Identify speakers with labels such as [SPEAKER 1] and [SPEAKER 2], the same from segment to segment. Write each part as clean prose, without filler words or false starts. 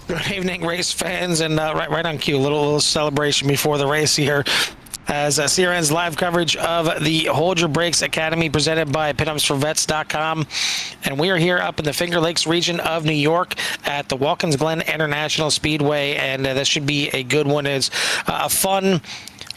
[SPEAKER 1] Good evening, race fans, and right on cue, little celebration before the race here. As CRN's live coverage of the Hold Your Brakes Academy presented by PitUpsForVets.com. And we are here up in the Finger Lakes region of New York at the Watkins Glen International Speedway, and this should be a good one. It's a fun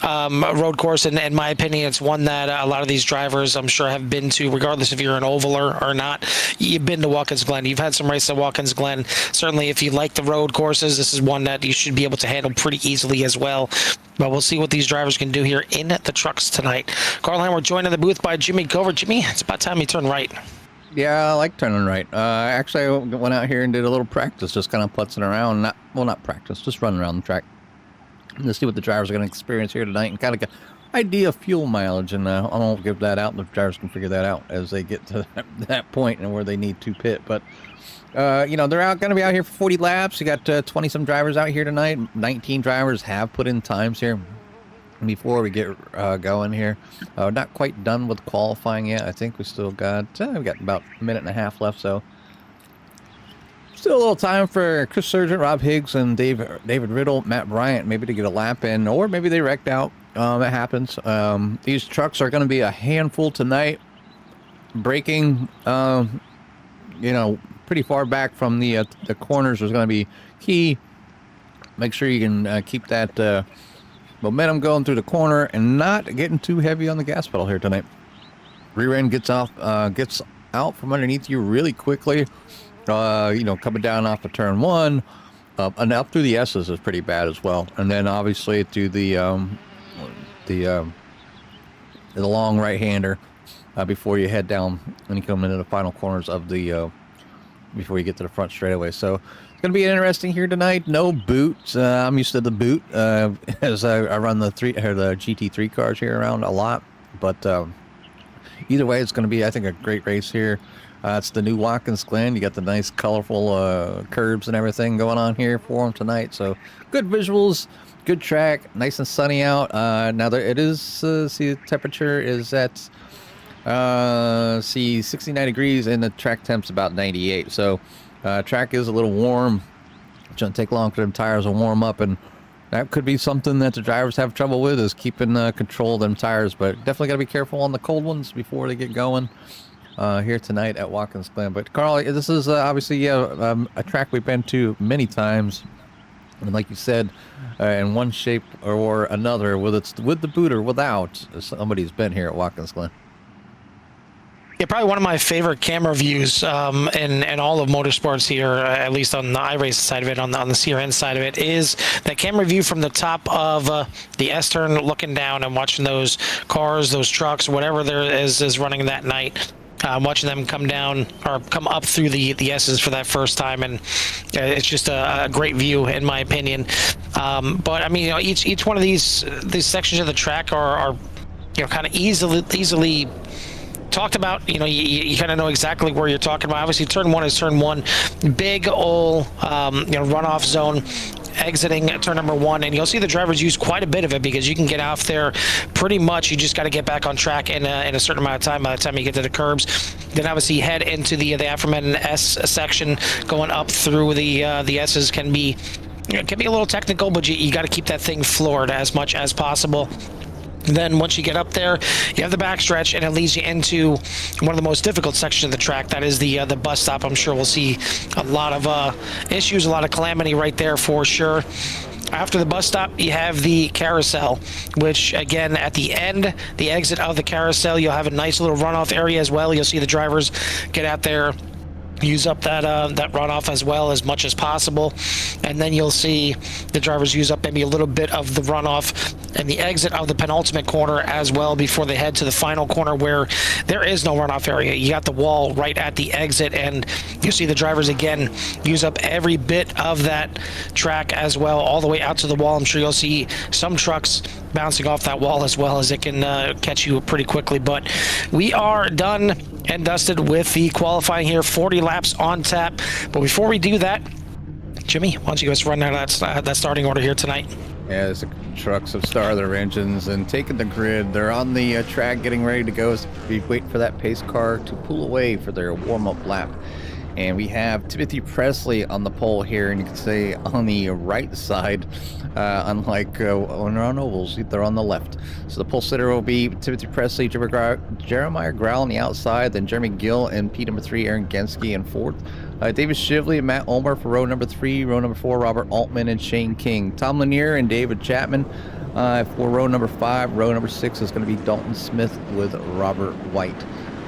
[SPEAKER 1] road course, and in my opinion, it's one that a lot of these drivers, I'm sure, have been to, regardless if you're an ovaler or not. You've been to Watkins Glen. You've had some races at Watkins Glen. Certainly, if you like the road courses, this is one that you should be able to handle pretty easily as well. But we'll see what these drivers can do here in the trucks tonight. Carl, we're joined in the booth by Jimmy Covert. Jimmy, it's about time you turn right.
[SPEAKER 2] Yeah, I like turning right. Actually, I went out here and did a little practice, just kind of putzing around. Not practice, just running around the track. To see what the drivers are going to experience here tonight and kind of get an idea of fuel mileage. And I won't give that out. The drivers can figure that out as they get to that point and where they need to pit. But, they're going to be out here for 40 laps. You got 20-some drivers out here tonight. 19 drivers have put in times here before we get going here. Not quite done with qualifying yet. I think we still got, we've got about a minute and a half left. So still a little time for Chris Sargent, Rob Higgs, and David Riddle, Matt Bryant, maybe to get a lap in, or maybe they wrecked out. That happens. These trucks are going to be a handful tonight. Braking, pretty far back from the corners is going to be key. Make sure you can keep that momentum going through the corner and not getting too heavy on the gas pedal here tonight. Rear end gets out from underneath you really quickly. Coming down off of turn one, and up through the S's is pretty bad as well. And then obviously through the long right-hander before you head down and you come into the final corners of the before you get to the front straightaway. So it's going to be interesting here tonight. No boot. I'm used to the boot as I run the GT3 cars here around a lot. But either way, it's going to be, I think, a great race here. It's the new Watkins Glen. You got the nice, colorful curbs and everything going on here for them tonight. So good visuals, good track, nice and sunny out. Now it is. See, the temperature is at 69 degrees, and the track temp's about 98. So track is a little warm. It's gonna take long for them tires to warm up, and that could be something that the drivers have trouble with, is keeping control of them tires. But definitely got to be careful on the cold ones before they get going. Here tonight at Watkins Glen. But Carl, this is obviously a track we've been to many times, and like you said, in one shape or another, whether it's with the boot or without, somebody's been here at Watkins Glen.
[SPEAKER 1] Yeah, probably one of my favorite camera views in all of motorsports here, at least on the iRacing side of it, on the CRN side of it, is that camera view from the top of the S-turn, looking down and watching those cars, those trucks, whatever there is running that night. Watching them come down or come up through the S's for that first time, and it's just a great view in my opinion. But I mean, each one of these sections of the track are kind of easily talked about. You kind of know exactly where you're talking about. Obviously, turn one is turn one, big old runoff zone. Exiting turn number one, and you'll see the drivers use quite a bit of it because you can get off there pretty much. You just got to get back on track in a certain amount of time by the time you get to the curbs. Then obviously head into the aforementioned S section. Going up through the S's can be a little technical, but you got to keep that thing floored as much as possible. Then once you get up there, you have the backstretch, and it leads you into one of the most difficult sections of the track. That is the bus stop. I'm sure we'll see a lot of issues, a lot of calamity right there for sure. After the bus stop, you have the carousel, which again, at the end, the exit of the carousel, you'll have a nice little runoff area as well. You'll see the drivers get out there, use up that runoff as well as much as possible, and then you'll see the drivers use up maybe a little bit of the runoff and the exit of the penultimate corner as well before they head to the final corner where there is no runoff area. You got the wall right at the exit, and you see the drivers again use up every bit of that track as well, all the way out to the wall. I'm sure you'll see some trucks bouncing off that wall as well, as it can catch you pretty quickly. But we are done and dusted with the qualifying here. 40 laps on tap. But before we do that, Jimmy, why don't you guys run down that starting order here tonight?
[SPEAKER 2] Yeah, the trucks have started their engines and taken the grid. They're on the track getting ready to go. We wait for that pace car to pull away for their warm-up lap. And we have Timothy Presley on the pole here, and you can say on the right side, unlike when they're on ovals, they're on the left. So the pole sitter will be Timothy Presley, Jeremiah Grau on the outside, then Jeremy Gill and P number 3, Aaron Genske in fourth. David Shively and Matt Ulmer for row number 3, row number 4, Robert Altman and Shane King. Tom Lanier and David Chapman for row number 5. Row number 6 is going to be Dalton Smith with Robert White.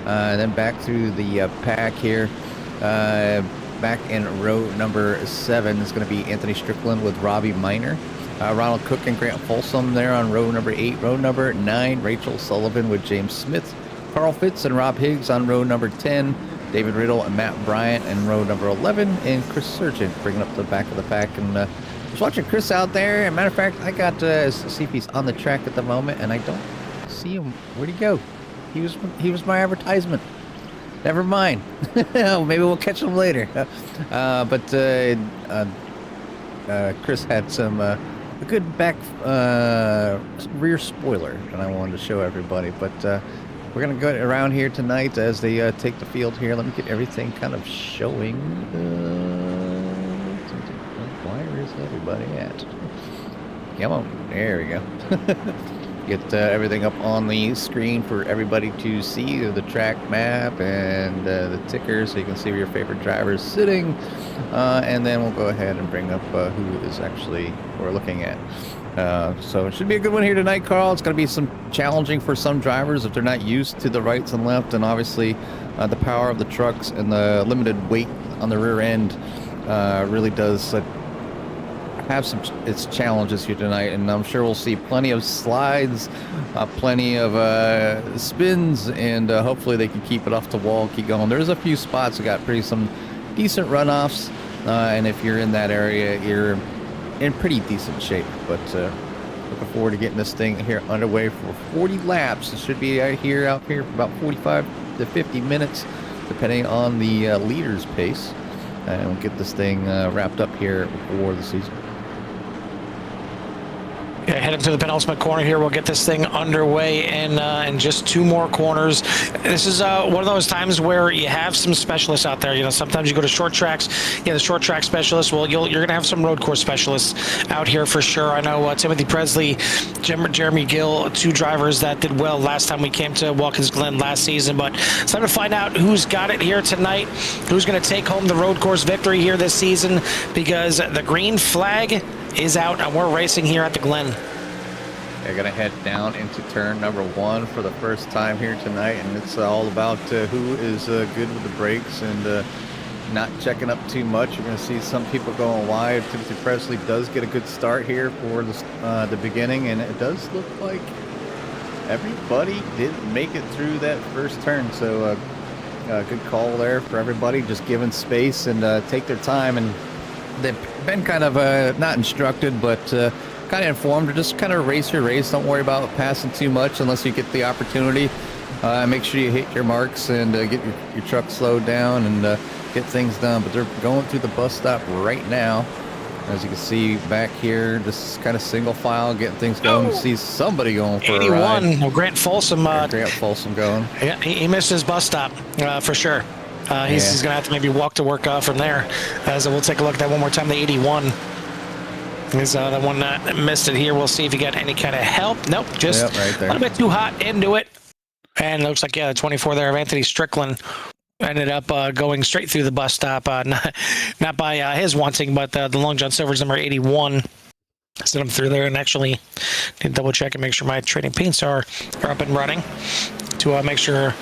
[SPEAKER 2] Then back through the pack here. Back in row number 7 is going to be Anthony Strickland with Robbie Miner. Ronald Cook and Grant Folsom there on row number 8. Row number 9, Rachel Sullivan with James Smith. Carl Fitz and Rob Higgs on row number 10. David Riddle and Matt Bryant in row number 11. And Chris Sargent bringing up the back of the pack. And just watching Chris out there. As a matter of fact, I got see if he's on the track at the moment, and I don't see him. Where'd he go? He was my advertisement. Never mind. Maybe we'll catch him later. But Chris had some a good back rear spoiler that I wanted to show everybody. But we're gonna go around here tonight as they take the field here. Let me get everything kind of showing. Where is everybody at? Come on, there we go. Get everything up on the screen for everybody to see, the track map and the ticker, so you can see where your favorite driver is sitting. And then we'll go ahead and bring up who is actually we're looking at. So it should be a good one here tonight, Carl. It's going to be some challenging for some drivers if they're not used to the rights and left, and obviously the power of the trucks and the limited weight on the rear end really does have its challenges here tonight, and I'm sure we'll see plenty of slides, plenty of spins, and hopefully they can keep it off the wall, keep going. There's a few spots that got some decent runoffs, and if you're in that area, you're in pretty decent shape. But looking forward to getting this thing here underway for 40 laps. It should be out here for about 45 to 50 minutes, depending on the leader's pace, and we'll get this thing wrapped up here before the season.
[SPEAKER 1] Yeah, heading to the penultimate corner here. We'll get this thing underway in just 2 more corners. This is one of those times where you have some specialists out there. You know, sometimes you go to short tracks. Yeah, the short track specialists. Well, you're going to have some road course specialists out here for sure. I know Timothy Presley, Jeremy Gill, 2 drivers that did well last time we came to Watkins Glen last season. But it's time to find out who's got it here tonight, who's going to take home the road course victory here this season, because the green flag is out and we're racing here at the Glen.
[SPEAKER 2] They're going to head down into turn number 1 for the first time here tonight, and it's all about who is good with the brakes and not checking up too much. You're going to see some people going wide. Timothy Presley does get a good start here for the beginning, and it does look like everybody did make it through that first turn. So good call there for everybody, just giving space and take their time. And they've been kind of not instructed, but kind of informed to just kind of race your race. Don't worry about passing too much unless you get the opportunity. Make sure you hit your marks and get your truck slowed down and get things done. But they're going through the bus stop right now. As you can see back here, this is kind of single file, getting things going. You see somebody going for
[SPEAKER 1] 81.
[SPEAKER 2] a ride.
[SPEAKER 1] Well, Grant Folsom.
[SPEAKER 2] Grant Folsom going.
[SPEAKER 1] Yeah, he missed his bus stop for sure. He's going to have to maybe walk to work from there. So we'll take a look at that one more time. The 81 is the one that missed it here. We'll see if he got any kind of help. Nope, just
[SPEAKER 2] right there.
[SPEAKER 1] A little bit too hot into it. And it looks like, yeah, the 24 there of Anthony Strickland ended up going straight through the bus stop. Not by his wanting, but the Long John Silver's number 81 sent him through there. And actually did double check and make sure my trading paints are up and running to make sure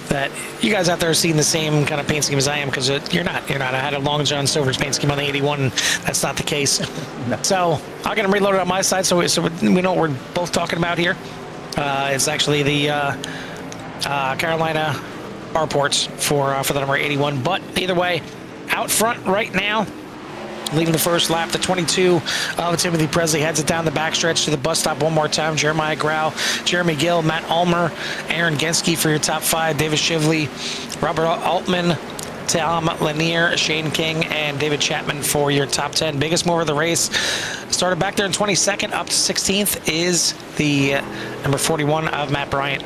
[SPEAKER 1] that you guys out there are seeing the same kind of paint scheme as I am, because you're not. I had a Long John Silver's paint scheme on the 81. That's not the case.
[SPEAKER 2] No.
[SPEAKER 1] So I'll get them reloaded on my side so we know what we're both talking about here. It's actually the Carolina bar ports for the number 81. But either way, out front right now, leaving the first lap, the 22 of Timothy Presley heads it down the backstretch to the bus stop one more time. Jeremiah Grau, Jeremy Gill, Matt Ulmer, Aaron Genske for your top 5. David Shively, Robert Altman, Tom Lanier, Shane King, and David Chapman for your top 10. Biggest mover of the race started back there in 22nd, up to 16th is the number 41 of Matt Bryant.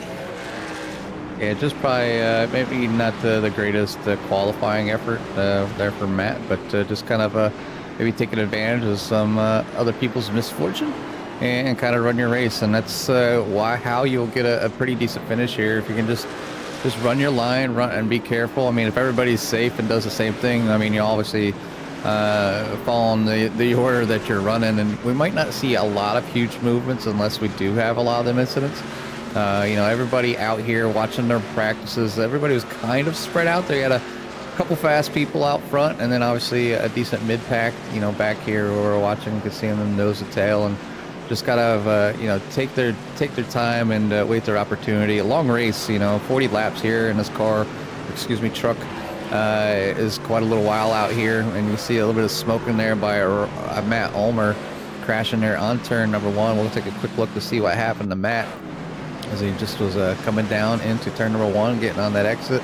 [SPEAKER 2] Yeah, just probably maybe not the greatest qualifying effort there for Matt, but just kind of maybe taking advantage of some other people's misfortune and kind of run your race. And that's how you'll get a pretty decent finish here if you can just run your line, run and be careful. I mean, if everybody's safe and does the same thing, I mean, you obviously follow on the order that you're running, and we might not see a lot of huge movements unless we do have a lot of them incidents. You know, everybody out here watching their practices, everybody was kind of spread out. They had a couple fast people out front, and then obviously a decent mid-pack, you know, back here where we're watching. You can see them nose to tail, and just kind of, you know, take their time and wait their opportunity. A long race, you know, 40 laps here in this truck, is quite a little while out here, and you see a little bit of smoke in there by Matt Ulmer crashing there on turn number 1. We'll take a quick look to see what happened to Matt as he just was coming down into turn number 1, getting on that exit,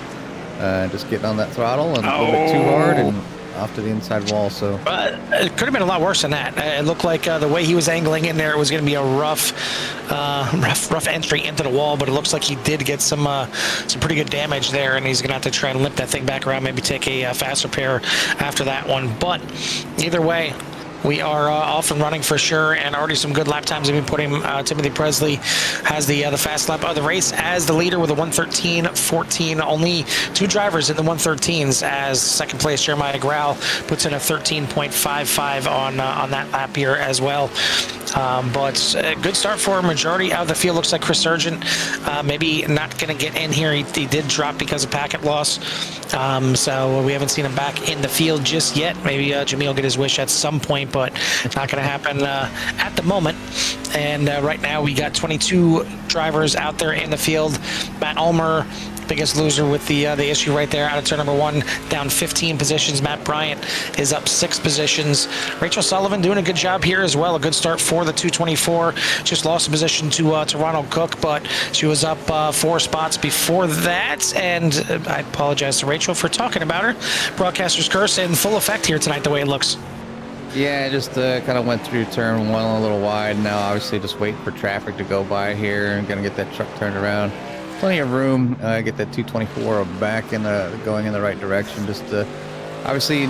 [SPEAKER 2] just getting on that throttle and a little bit too hard and off to the inside wall. So
[SPEAKER 1] it could have been a lot worse than that. It looked like the way he was angling in there, it was going to be a rough entry into the wall, but it looks like he did get some pretty good damage there, and he's going to have to try and limp that thing back around, maybe take a fast repair after that one. But either way, we are off and running for sure, and already some good lap times have been put him. Timothy Presley has the fast lap of the race as the leader with a 1:13.14. Only 2 drivers in the 1:13s, as second place Jeremiah Grau puts in a 13.55 on that lap here as well. But a good start for a majority of the field. Looks like Chris Sargent maybe not going to get in here. He did drop because of packet loss, so we haven't seen him back in the field just yet. Maybe Jamil will get his wish at some point, but not going to happen at the moment. And right now we got 22 drivers out there in the field. Matt Ulmer, biggest loser with the issue right there, out of turn number 1, down 15 positions. Matt Bryant is up 6 positions. Rachel Sullivan doing a good job here as well. A good start for the 224. Just lost a position to Ronald Cook, but she was up 4 spots before that. And I apologize to Rachel for talking about her. Broadcaster's curse in full effect here tonight, the way it looks.
[SPEAKER 2] yeah, just kind of went through turn 1 a little wide. Now obviously just waiting for traffic to go by here and gonna get that truck turned around. Plenty of room, get that 224 back in going in the right direction. Just obviously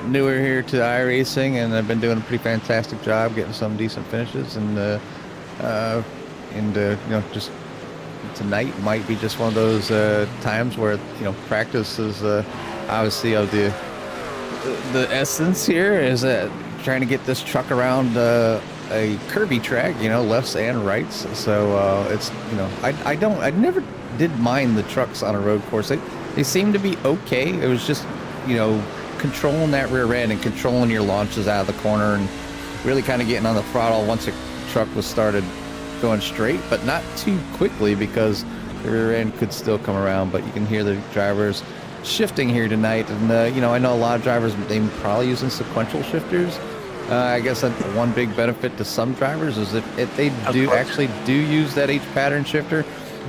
[SPEAKER 2] newer here to iRacing, and I've been doing a pretty fantastic job getting some decent finishes, and you know, just tonight might be just one of those times where, you know, practice is obviously of the essence here, is trying to get this truck around a curvy track, you know, lefts and rights. So it's, you know, I never did mind the trucks on a road course. They seem to be okay. It was just, you know, controlling that rear end and controlling your launches out of the corner and really kind of getting on the throttle once the truck was started going straight, but not too quickly, because the rear end could still come around. But you can hear the drivers shifting here tonight, and you know, I know a lot of drivers, they're probably using sequential shifters. I guess that one big benefit to some drivers is if they actually do use that H pattern shifter,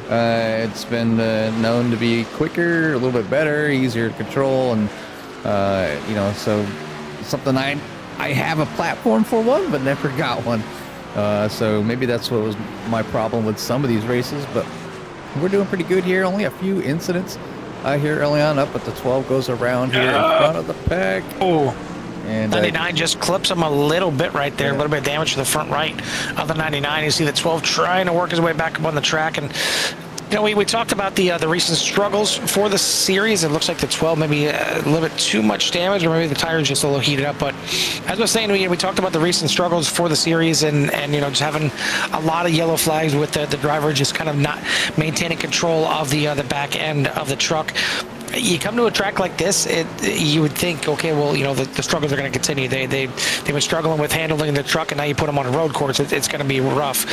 [SPEAKER 2] it's been known to be quicker, a little bit better, easier to control, and you know, so something I have a platform for one, but never got one. So maybe that's what was my problem with some of these races, but we're doing pretty good here. Only a few incidents here early on, up at the 12 goes around here in front of the pack.
[SPEAKER 1] Oh.
[SPEAKER 2] And
[SPEAKER 1] 99 just clips him a little bit right there, a little bit of damage to the front right of the 99. You see the 12 trying to work his way back up on the track, and you know, we talked about the recent struggles for the series. It looks like the 12 maybe a little bit too much damage, or maybe the tire's just a little heated up. But as I was saying, we talked about the recent struggles for the series, and you know, just having a lot of yellow flags with the driver just kind of not maintaining control of the back end of the truck. You come to a track like this, you would think, okay, well, you know, the struggles are going to continue. They've been struggling with handling the truck, and now you put them on a road course, it's going to be rough.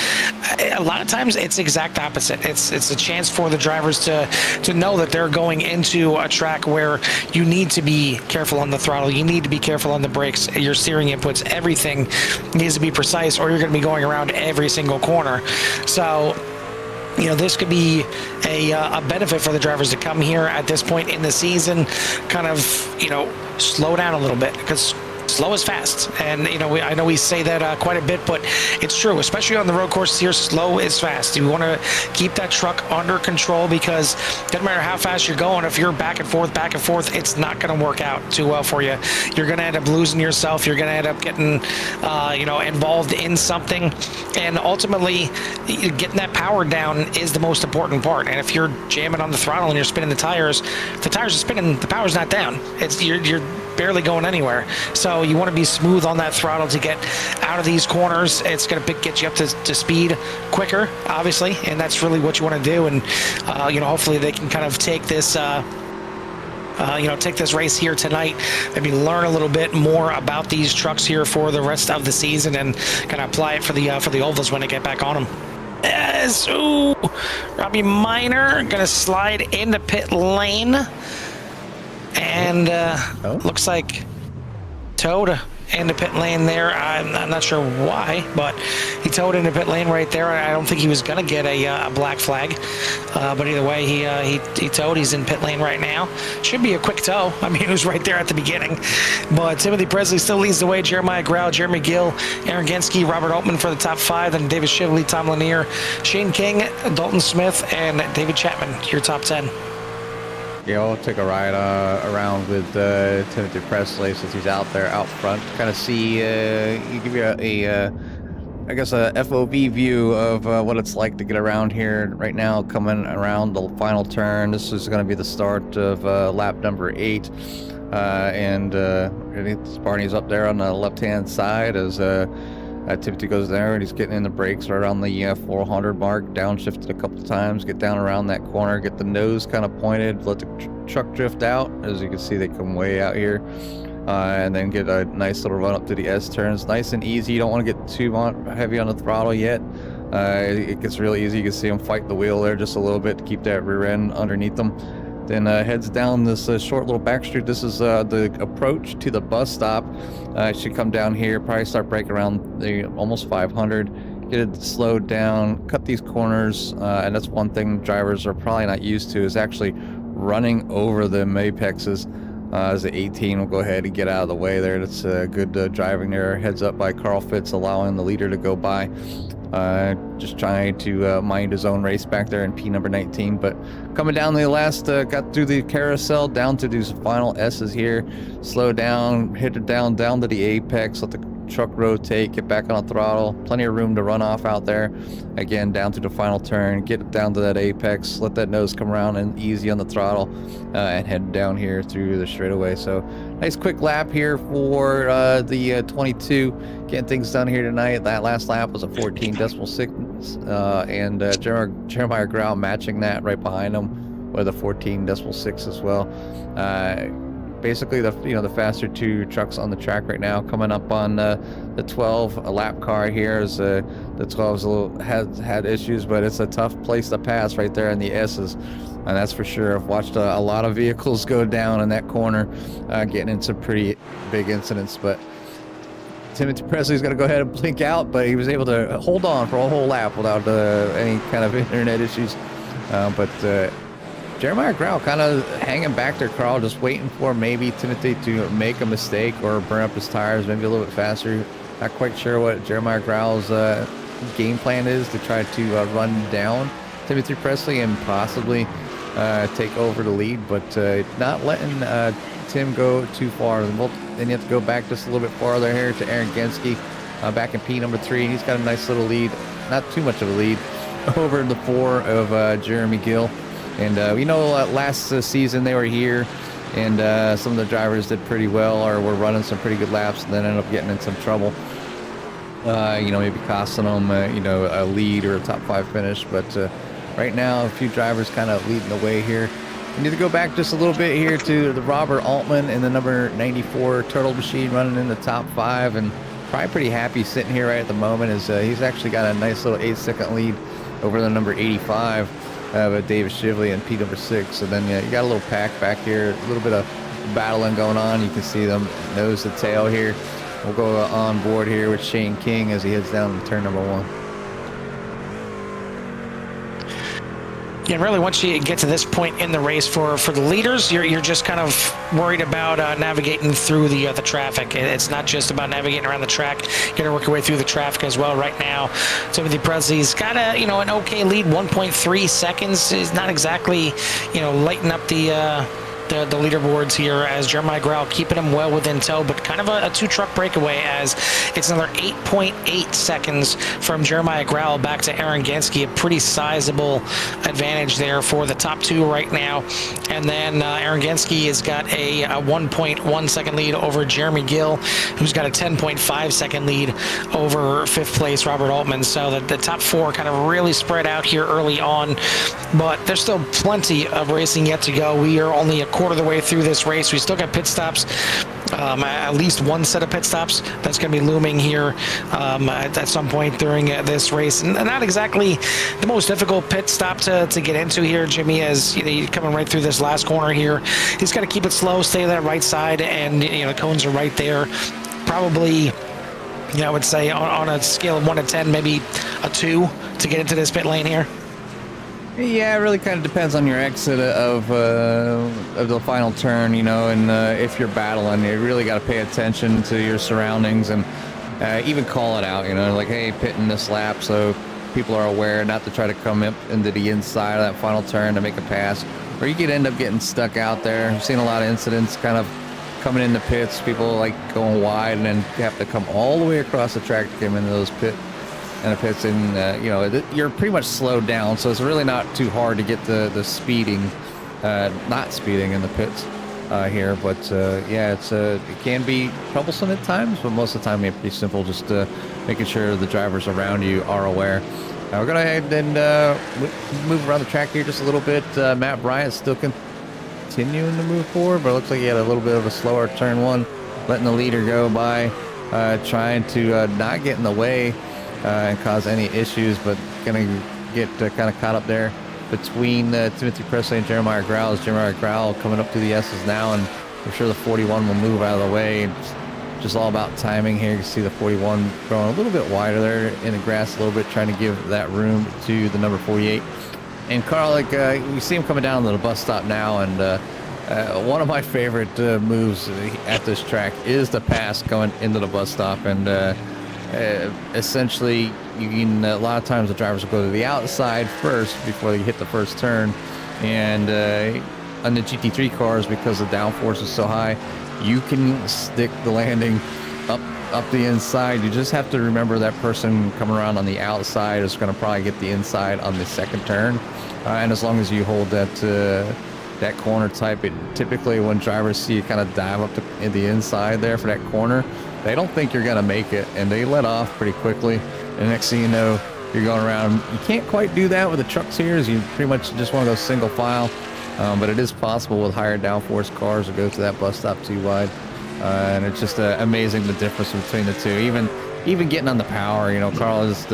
[SPEAKER 1] A lot of times, it's exact opposite. It's a chance for the drivers to know that they're going into a track where you need to be careful on the throttle, you need to be careful on the brakes, your steering inputs, everything needs to be precise, or you're going to be going around every single corner. So, you know, this could be a benefit for the drivers to come here at this point in the season, kind of, you know, slow down a little bit, because slow is fast. And, you know, I know we say that quite a bit, but it's true, especially on the road courses here, slow is fast. You want to keep that truck under control, because it doesn't matter how fast you're going, if you're back and forth, it's not going to work out too well for you. You're going to end up losing yourself. You're going to end up getting, you know, involved in something. And ultimately, getting that power down is the most important part. And if you're jamming on the throttle and you're spinning the tires, if the tires are spinning, the power's not down. You're barely going anywhere. So you want to be smooth on that throttle to get out of these corners. It's going to get you up to speed quicker, obviously, and that's really what you want to do. And you know, hopefully they can kind of take this you know, take this race here tonight, maybe learn a little bit more about these trucks here for the rest of the season, and kind of apply it for the ovals when they get back on them. Yes, ooh, Robbie Minor gonna slide into pit lane. And looks like towed into pit lane there. I'm not sure why, but he towed into pit lane right there. I don't think he was going to get a black flag, but either way, he towed. He's in pit lane right now. Should be a quick tow. I mean, he was right there at the beginning. But Timothy Presley still leads the way. Jeremiah Grau, Jeremy Gill, Aaron Genske, Robert Altman for the top 5, then David Shively, Tom Lanier, Shane King, Dalton Smith, and David Chapman, your top 10.
[SPEAKER 2] Yeah, we'll take a ride around with Timothy Presley since he's out there out front. Kind of see, give you I guess a FOV view of what it's like to get around here right now, coming around the final turn. This is going to be the start of lap number 8. And Barney's up there on the left-hand side as Timothy goes there, and he's getting in the brakes right around the 400 mark, downshifted a couple times, get down around that corner, get the nose kind of pointed, let the truck drift out. As you can see, they come way out here, and then get a nice little run up to the S turns. Nice and easy. You don't want to get too heavy on the throttle yet. It gets real easy. You can see him fight the wheel there just a little bit to keep that rear end underneath them. Then heads down this short little back street. This is the approach to the bus stop. Should come down here, probably start braking around the almost 500. Get it slowed down, cut these corners, and that's one thing drivers are probably not used to, is actually running over the apexes. As the 18 will go ahead and get out of the way there. That's good driving there. Heads up by Carl Fitz, allowing the leader to go by. Just trying to mind his own race back there in P number 19, but coming down the last, got through the carousel down to these final S's here, slow down, hit it down to the apex, let the truck rotate, get back on the throttle, plenty of room to run off out there. Again, down to the final turn, get it down to that apex, let that nose come around and easy on the throttle, and head down here through the straightaway. So nice quick lap here for the 22, getting things done here tonight. That last lap was a 14.6, and Jeremiah Grau matching that right behind him with a 14.6 as well. Basically, the faster two trucks on the track right now. Coming up on the 12, a lap car here. Is the 12's has had issues, but it's a tough place to pass right there in the S's, and that's for sure. I've watched a lot of vehicles go down in that corner, getting into pretty big incidents. But Timothy Presley's going to go ahead and blink out, but he was able to hold on for a whole lap without any kind of internet issues. But Jeremiah Grau kind of hanging back there, Carl, just waiting for maybe Timothy to make a mistake or burn up his tires maybe a little bit faster. Not quite sure what Jeremiah Grau's game plan is to try to run down Timothy Presley and possibly take over the lead, but not letting Tim go too far. Then you have to go back just a little bit farther here to Aaron Genske, back in P number 3, and he's got a nice little lead, not too much of a lead, over the 4 of Jeremy Gill. And last season they were here, and some of the drivers did pretty well, or were running some pretty good laps, and then ended up getting in some trouble. Maybe costing them, a lead or a top 5 finish. But right now, a few drivers kind of leading the way here. We need to go back just a little bit here to the Robert Altman and the number 94 Turtle Machine running in the top 5, and probably pretty happy sitting here right at the moment, as he's actually got a nice little 8-second lead over the number 85. But David Shively and P number 6. And then you got a little pack back here, a little bit of battling going on. You can see them nose to tail here. We'll go on board here with Shane King as he heads down to turn number 1.
[SPEAKER 1] And really, once you get to this point in the race for the leaders, you're just kind of worried about navigating through the traffic. It's not just about navigating around the track. You got to work your way through the traffic as well. Right now, Timothy Presley's got an okay lead, 1.3 seconds. Is not exactly lighting up the leaderboards here, as Jeremiah Grau keeping him well within tow, but kind of a two-truck breakaway, as it's another 8.8 seconds from Jeremiah Grau back to Aaron Genske. A pretty sizable advantage there for the top two right now. And then Aaron Genske has got a 1.1 second lead over Jeremy Gill, who's got a 10.5 second lead over fifth place Robert Altman. So the top four kind of really spread out here early on, but there's still plenty of racing yet to go. We are only a quarter of the way through this race. We still got pit stops, at least one set of pit stops that's going to be looming here at some point during this race. And not exactly the most difficult pit stop to get into here, Jimmy, as you're coming right through this last corner here. He's got to keep it slow, stay to that right side, and the cones are right there. Probably, I would say on a scale of 1 to 10, maybe a 2 to get into this pit lane here.
[SPEAKER 2] Yeah, it really kind of depends on your exit of the final turn, and if you're battling, you really got to pay attention to your surroundings and even call it out, like, hey, pitting this lap, so people are aware not to try to come up into the inside of that final turn to make a pass, or you could end up getting stuck out there. I've seen a lot of incidents kind of coming in the pits, people like going wide and then have to come all the way across the track to come into those pits. And if it's in, you're pretty much slowed down, so it's really not too hard to get the speeding, not speeding in the pits here. But yeah, it can be troublesome at times, but most of the time it's pretty simple, just making sure the drivers around you are aware. We're going to head and move around the track here just a little bit. Matt Bryant still continuing to move forward, but it looks like he had a little bit of a slower turn one, letting the leader go by, trying to not get in the way and cause any issues, but gonna get kind of caught up there between Timothy Presley and Jeremiah Grau. Jeremiah Grau coming up to the S's now, and I'm sure the 41 will move out of the way. It's just all about timing here. You can see the 41 growing a little bit wider there in the grass a little bit, trying to give that room to the number 48. And Carl, we see him coming down to the bus stop now, and one of my favorite moves at this track is the pass going into the bus stop. And essentially, a lot of times the drivers will go to the outside first before they hit the first turn, and on the GT3 cars, because the downforce is so high, you can stick the landing up the inside. You just have to remember that person coming around on the outside is going to probably get the inside on the second turn, and as long as you hold that corner type, typically when drivers see you kind of dive up in the inside there for that corner, they don't think you're going to make it, and they let off pretty quickly. And next thing you know, you're going around. You can't quite do that with the trucks here, as you pretty much just want to go single file. But it is possible with higher downforce cars to go to that bus stop too wide. And it's just amazing the difference between the two. Even getting on the power, Carl, is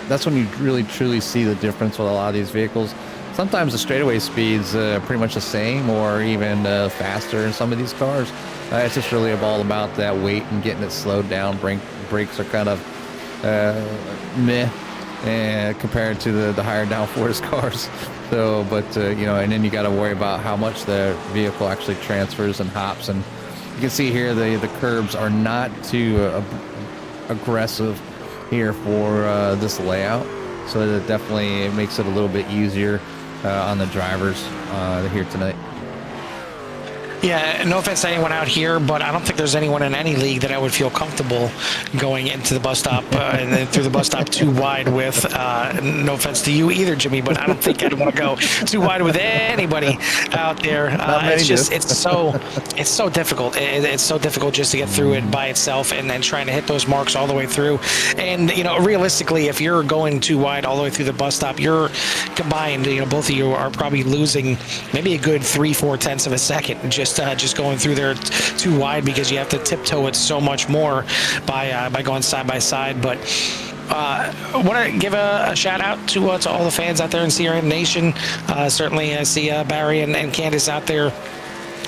[SPEAKER 2] that's when you really truly see the difference with a lot of these vehicles. Sometimes the straightaway speed's pretty much the same, or even faster in some of these cars. It's just really all about that weight and getting it slowed down. Brakes are kind of meh compared to the higher downforce cars. So, but and then you got to worry about how much the vehicle actually transfers and hops. And you can see here the curbs are not too aggressive here for this layout. So it definitely makes it a little bit easier on the drivers here tonight.
[SPEAKER 1] Yeah, no offense to anyone out here, but I don't think there's anyone in any league that I would feel comfortable going into the bus stop and then through the bus stop too wide with. No offense to you either, Jimmy, but I don't think I'd want to go too wide with anybody out there. It's so difficult. It's so difficult just to get through it by itself, and then trying to hit those marks all the way through. And realistically, if you're going too wide all the way through the bus stop, you're combined. Both of you are probably losing maybe a good 3-4 tenths of a second just going through there too wide, because you have to tiptoe it so much more by going side by side. But I want to give a shout out to all the fans out there in CRM Nation. Certainly I see Barry and Candace out there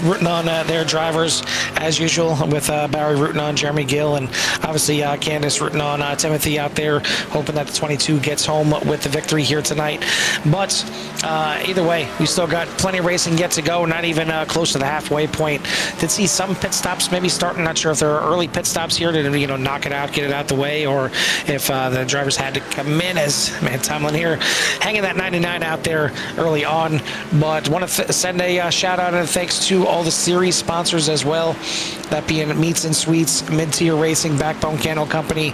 [SPEAKER 1] rooting on their drivers as usual, with Barry rooting on Jeremy Gill, and obviously Candace rooting on Timothy out there, hoping that the 22 gets home with the victory here tonight. But either way, we still got plenty of racing yet to go, not even close to the halfway point. Did see some pit stops maybe starting, not sure if there are early pit stops here to knock it out, get it out the way, or if the drivers had to come in, as Tomlin here hanging that 99 out there early on. But want to send a shout out and thanks to all the series sponsors as well, that being Meats and Sweets, Mid-Tier Racing, Backbone Candle Company,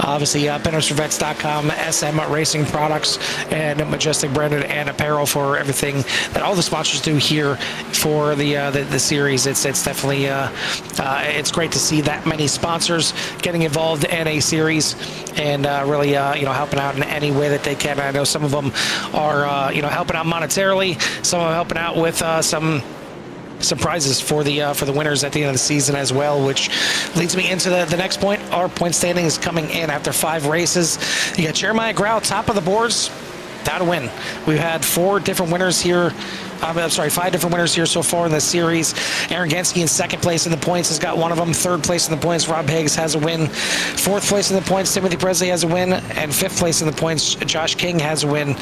[SPEAKER 1] obviously PendersForVets.com, SM Racing Products, and Majestic Branded and Apparel for everything that all the sponsors do here for the series. It's definitely it's great to see that many sponsors getting involved in a series and really helping out in any way that they can. I know some of them are helping out monetarily, some of them helping out with some surprises for the winners at the end of the season as well, which leads me into the next point. Our point standing is coming in after 5 races. You got Jeremiah Grau top of the boards, without a win. We've had 5 different winners here so far in this series. Aaron Genske in second place in the points has got one of them. Third place in the points, Rob Higgs has a win. Fourth place in the points, Timothy Presley has a win. And fifth place in the points, Josh King has a win.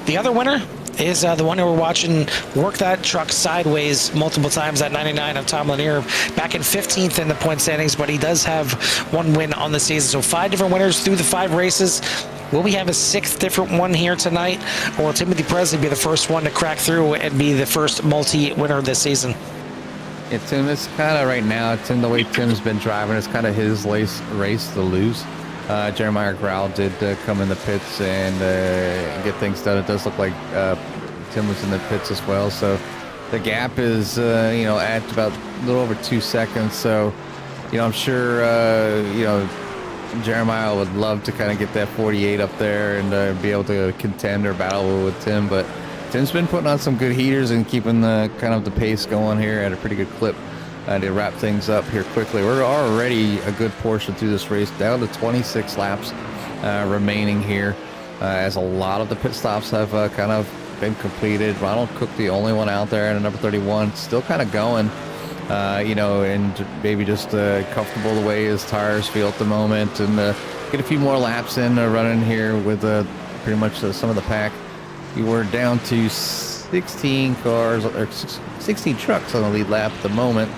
[SPEAKER 1] The other winner is the one who we're watching work that truck sideways multiple times, that 99 of Tom Lanier, back in 15th in the point standings, but he does have 1 win on the season. So 5 different winners through the 5 races. Will we have a 6th different one here tonight, or will Timothy Presley be the first one to crack through and be the first multi-winner this season?
[SPEAKER 2] Yeah, Tim, it's kind of right now, Tim, the way Tim's been driving, it's kind of his race to lose. Jeremiah Grau did come in the pits and get things done. It does look like Tim was in the pits as well. So the gap is, at about a little over 2 seconds. So, I'm sure, Jeremiah would love to kind of get that 48 up there and be able to contend or battle with Tim. But Tim's been putting on some good heaters and keeping the pace going here at a pretty good clip. To wrap things up here quickly, we're already a good portion through this race, down to 26 laps remaining here, as a lot of the pit stops have kind of been completed. Ronald Cook, the only one out there, and number 31 still kind of going, and maybe just comfortable the way his tires feel at the moment, and get a few more laps in running here with pretty much some of the pack. We were down to 16 cars, or 16 trucks on the lead lap at the moment,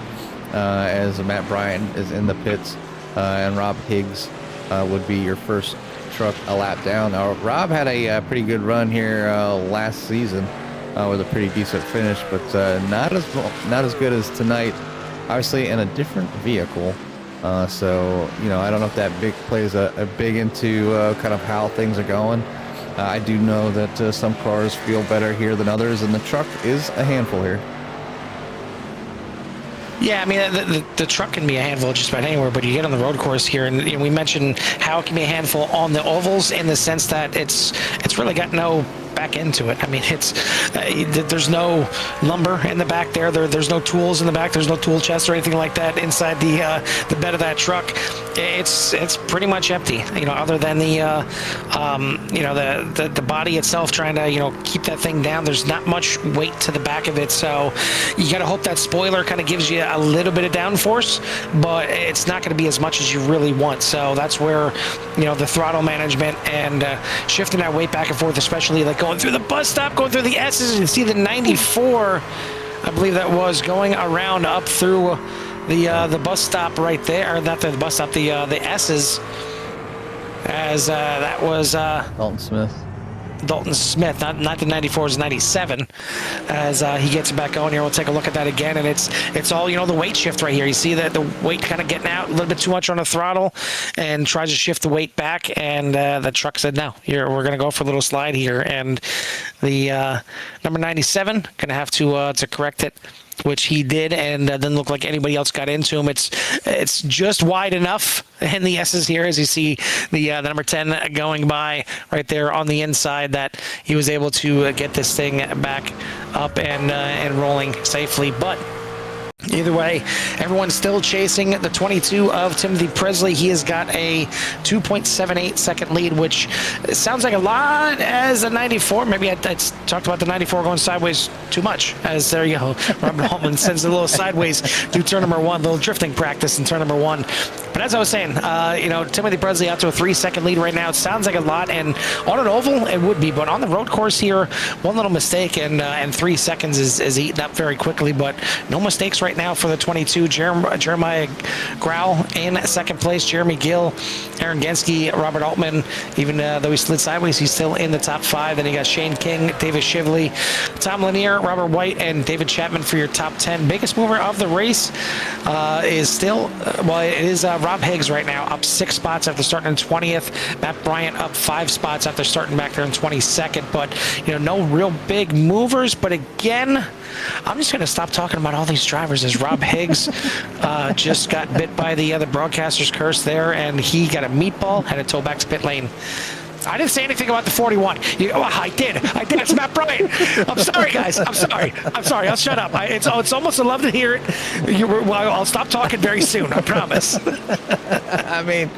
[SPEAKER 2] as Matt Bryant is in the pits, and Rob Higgs would be your first truck a lap down. Now, Rob had a pretty good run here last season with a pretty decent finish, but not as good as tonight. Obviously, in a different vehicle, so I don't know if that plays a big into kind of how things are going. I do know that some cars feel better here than others, and the truck is a handful here.
[SPEAKER 1] Yeah, I mean, the truck can be a handful just about anywhere, but you get on the road course here, and we mentioned how it can be a handful on the ovals, in the sense that it's really got no back into it. I mean, there's no lumber in the back there. There's no tools in the back. There's no tool chest or anything like that inside the bed of that truck. It's pretty much empty, other than the body itself trying to keep that thing down. There's not much weight to the back of it, so you got to hope that spoiler kind of gives you a little bit of downforce, but it's not going to be as much as you really want. So that's where the throttle management and shifting that weight back and forth, especially like going through the bus stop, going through the S's, and see the 94, I believe that was, going around up through the bus stop right there, or not the bus stop, the S's, as that was Dalton Smith, not the 94, it's 97, as he gets it back going here. We'll take a look at that again, and it's all the weight shift right here. You see that the weight kind of getting out a little bit too much on the throttle, and tries to shift the weight back, and the truck said no, we're going to go for a little slide here, and the number 97 going to have to correct it, which he did, and didn't look like anybody else got into him. It's just wide enough in the S's here, as you see the number 10 going by right there on the inside, that he was able to get this thing back up and rolling safely. But Either way, everyone's still chasing the 22 of Timothy Presley. He has got a 2.78 second lead, which sounds like a lot as a 94. Maybe I talked about the 94 going sideways too much, as there you go. Robert Holman sends a little sideways through turn number 1, little drifting practice in turn number 1. But as I was saying, Timothy Presley out to a 3-second lead right now. It sounds like a lot, and on an oval, it would be. But on the road course here, one little mistake, and 3 seconds is eaten up very quickly. But no mistakes right now for the 22. Jeremiah Grau in second place. Jeremy Gill, Aaron Genske, Robert Altman. Even though he slid sideways, he's still in the top 5. Then you got Shane King, David Shively, Tom Lanier, Robert White, and David Chapman for your top 10. Biggest mover of the race is still, Rob Higgs right now, up 6 spots after starting in 20th. Matt Bryant up 5 spots after starting back there in 22nd. But, no real big movers. But again, I'm just going to stop talking about all these drivers as Rob Higgs just got bit by the broadcaster's curse there, and he got a meatball, had to tow back to pit lane. I didn't say anything about the 41. I did. It's Matt Bryant. I'm sorry, guys. I'm sorry. I'll shut up. It's almost a love to hear it. I'll stop talking very soon. I promise.
[SPEAKER 2] I mean,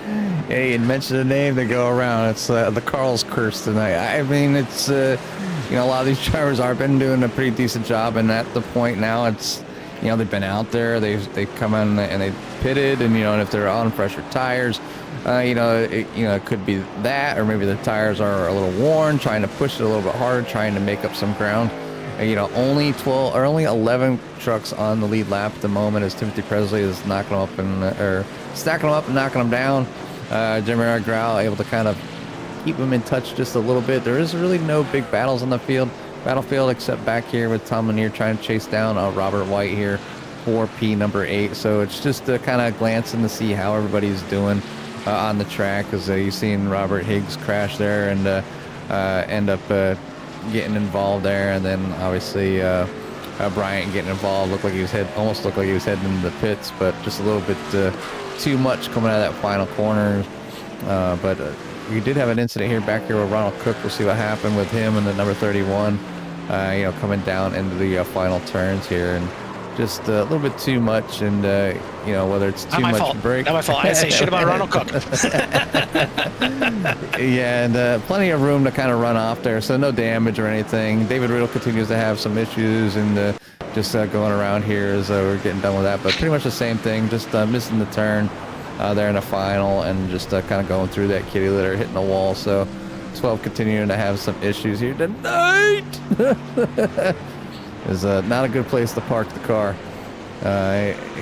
[SPEAKER 2] you mentioned a name to go around. It's the Carl's curse tonight. I mean, it's a lot of these drivers are been doing a pretty decent job, and at the point now, it's they've been out there. They've come in and they pitted, and and if they're on fresher tires. It could be that, or maybe the tires are a little worn, trying to push it a little bit harder, trying to make up some ground. Only 11 trucks on the lead lap at the moment as Timothy Presley is knocking them up or stacking them up and knocking them down. Jeremiah Grau able to kind of keep them in touch just a little bit. There is really no big battles on the battlefield except back here with Tom Lanier trying to chase down Robert White here for P number 8. So it's just kind of glancing to see how everybody's doing on the track, because you've seen Robert Higgs crash there and end up getting involved there, and then obviously Bryant getting involved. Almost looked like he was heading into the pits, but just a little bit too much coming out of that final corner. But we did have an incident here back here with Ronald Cook. We'll see what happened with him and the number 31. Coming down into the final turns here, and just a little bit too much, and whether it's too much brake.
[SPEAKER 1] Not my fault. I didn't say shit about Ronald Cook.
[SPEAKER 2] Yeah, and plenty of room to kind of run off there, so no damage or anything. David Riddle continues to have some issues, and just going around here as we're getting done with that, but pretty much the same thing, just missing the turn there in the final, and just kind of going through that kitty litter, hitting the wall. So 12 continuing to have some issues here tonight. Is not a good place to park the car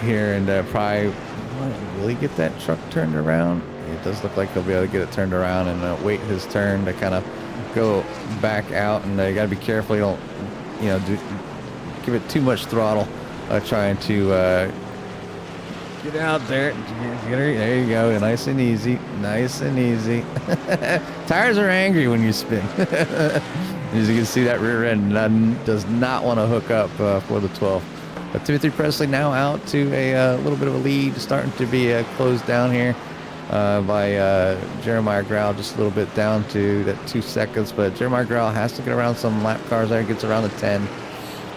[SPEAKER 2] here, and probably will he get that truck turned around? It does look like he'll be able to get it turned around and wait his turn to kind of go back out, and you got to be careful you don't give it too much throttle trying to get out there. There you go, nice and easy. Tires are angry when you spin. As you can see, that rear end does not want to hook up for the 12. But Timothy Presley now out to a little bit of a lead, starting to be closed down here by Jeremiah Grau, just a little bit down to that 2 seconds. But Jeremiah Grau has to get around some lap cars there, gets around the 10,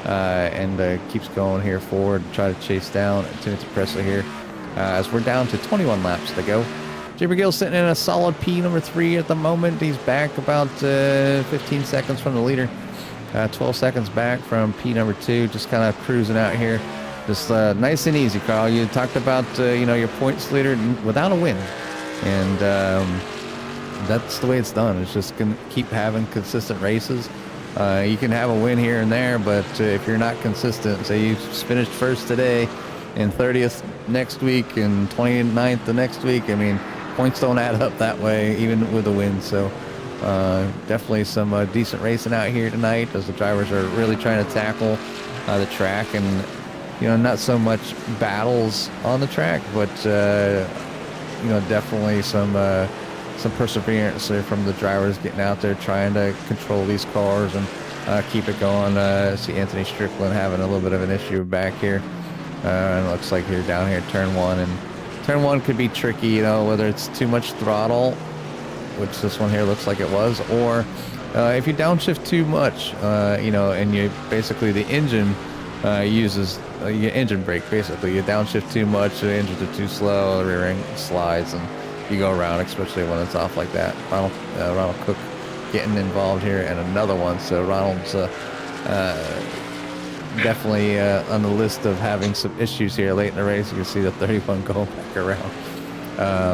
[SPEAKER 2] and keeps going here forward to try to chase down Timothy Presley here as we're down to 21 laps to go. Jay McGill sitting in a solid P number 3 at the moment. He's back about 15 seconds from the leader. 12 seconds back from P number 2. Just kind of cruising out here. Just nice and easy, Carl. You talked about your points leader without a win. And that's the way it's done. It's just going to keep having consistent races. You can have a win here and there, but if you're not consistent, say you finished first today and 30th next week and 29th the next week, I mean, points don't add up that way, even with a win. So definitely some decent racing out here tonight as the drivers are really trying to tackle the track, and not so much battles on the track, but definitely some perseverance there from the drivers getting out there trying to control these cars and keep it going. See Anthony Strickland having a little bit of an issue back here, and it looks like you're down here turn 1, and turn 1 could be tricky, whether it's too much throttle, which this one here looks like it was, or if you downshift too much, and you basically the engine uses your engine brake. Basically, you downshift too much, the engines are too slow, the rear end slides, and you go around, especially when it's off like that. Ronald Cook getting involved here, and another one. So Ronald's definitely on the list of having some issues here late in the race. You can see the 31 going back around.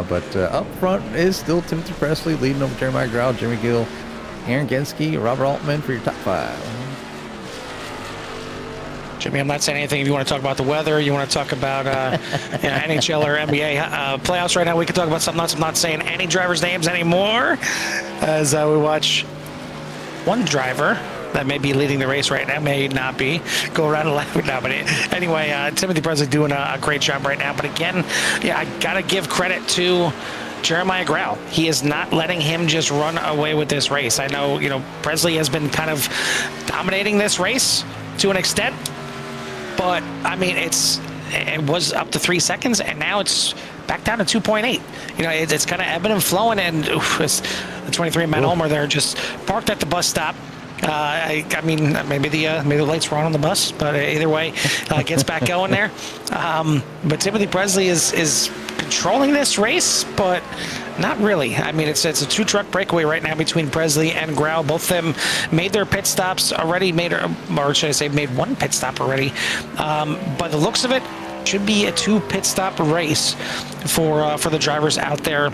[SPEAKER 2] But up front is still Timothy Presley leading over Jeremiah Grau, Jimmy Gill, Aaron Genske, Robert Altman for your top 5.
[SPEAKER 1] Jimmy, I'm not saying anything. If you want to talk about the weather, you want to talk about NHL or NBA playoffs right now, we can talk about something else. I'm not saying any drivers' names anymore, as we watch one driver that may be leading the race right now, may not be, go around and laugh now. But anyway, Timothy Presley doing a great job right now. But again, yeah, I got to give credit to Jeremiah Grau. He is not letting him just run away with this race. I know, Presley has been kind of dominating this race to an extent. But, I mean, it was up to 3 seconds, and now it's back down to 2.8. It's kind of ebbing and flowing, and the 23 Matt Ulmer there just parked at the bus stop. I mean, maybe the lights were on the bus, but either way, gets back going there. But Timothy Presley is controlling this race, but not really. I mean, it's a 2-truck breakaway right now between Presley and Grau. Both of them made their pit stops already, made 1 pit stop already. By the looks of it, should be a 2 pit stop race for the drivers out there.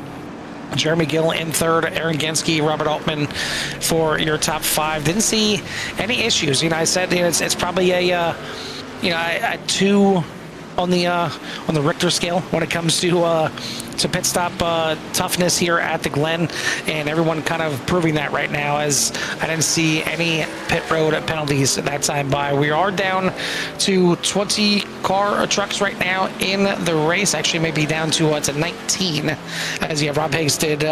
[SPEAKER 1] Jeremy Gill in 3rd, Aaron Genske, Robert Altman for your top 5. Didn't see any issues. I said it's probably a 2 on the Richter scale when it comes to pit stop toughness here at the Glen, and everyone kind of proving that right now, as I didn't see any pit road penalties that time by. We are down to 20 trucks right now in the race, actually maybe down to 19, as Rob Higgs did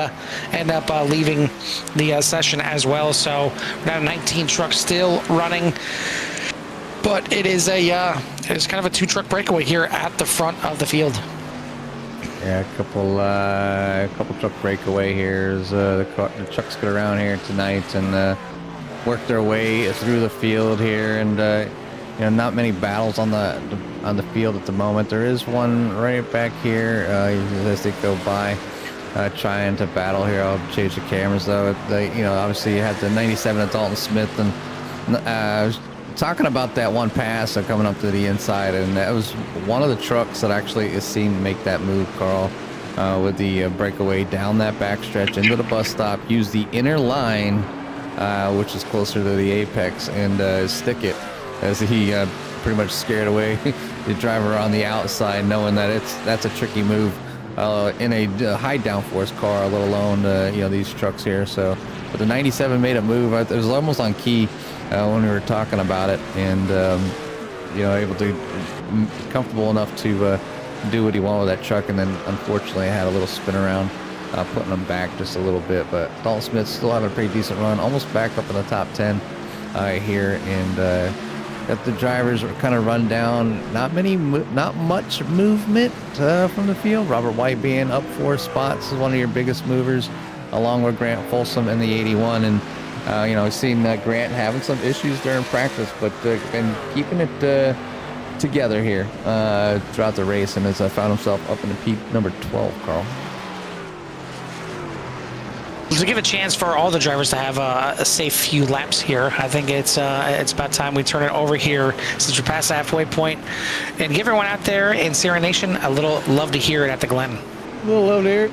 [SPEAKER 1] end up leaving the session as well. So we're down to 19 trucks still running. But it's kind of a 2-truck breakaway here at the front of the field.
[SPEAKER 2] Yeah, a couple truck breakaway here. The trucks get around here tonight and work their way through the field here, and not many battles on the field at the moment. There is one right back here as they go by, trying to battle here. I'll change the cameras though. Obviously you had the 97 at Dalton Smith, and talking about that one pass coming up to the inside, and that was one of the trucks that actually is seen to make that move, Carl, with the breakaway down that backstretch into the bus stop, use the inner line, which is closer to the apex, and stick it, as he pretty much scared away the driver on the outside, knowing that that's a tricky move in a high downforce car, let alone these trucks here. So, but the 97 made a move. It was almost on key when we were talking about it, and able to comfortable enough to do what he wanted with that truck, and then unfortunately had a little spin around, putting him back just a little bit. But Dalton Smith still having a pretty decent run, almost back up in the top 10 here, and got the drivers kind of run down. Not much movement from the field. Robert White being up 4 spots is one of your biggest movers, along with Grant Folsom in the 81, and I've seen Grant having some issues during practice, but been keeping it together here throughout the race, and has found himself up in the P number 12, Carl.
[SPEAKER 1] To give a chance for all the drivers to have a safe few laps here, I think it's about time we turn it over here, since we're past the halfway point, and give everyone out there in Sierra Nation a little love to hear it at the Glen.
[SPEAKER 2] A little love to hear it.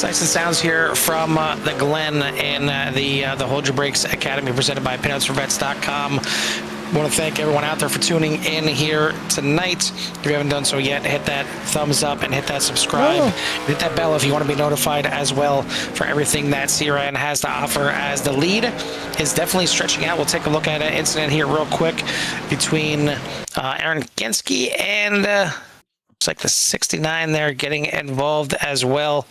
[SPEAKER 1] Sights and sounds here from the Glen in the Hold Your Brakes Academy, presented by PinotsForVets.com. Want to thank everyone out there for tuning in here tonight. If you haven't done so yet, hit that thumbs up and hit that subscribe. Hit that bell if you want to be notified as well for everything that CRN has to offer, as the lead is definitely stretching out. We'll take a look at an incident here real quick between Aaron Genske and looks like the 69 there getting involved as well.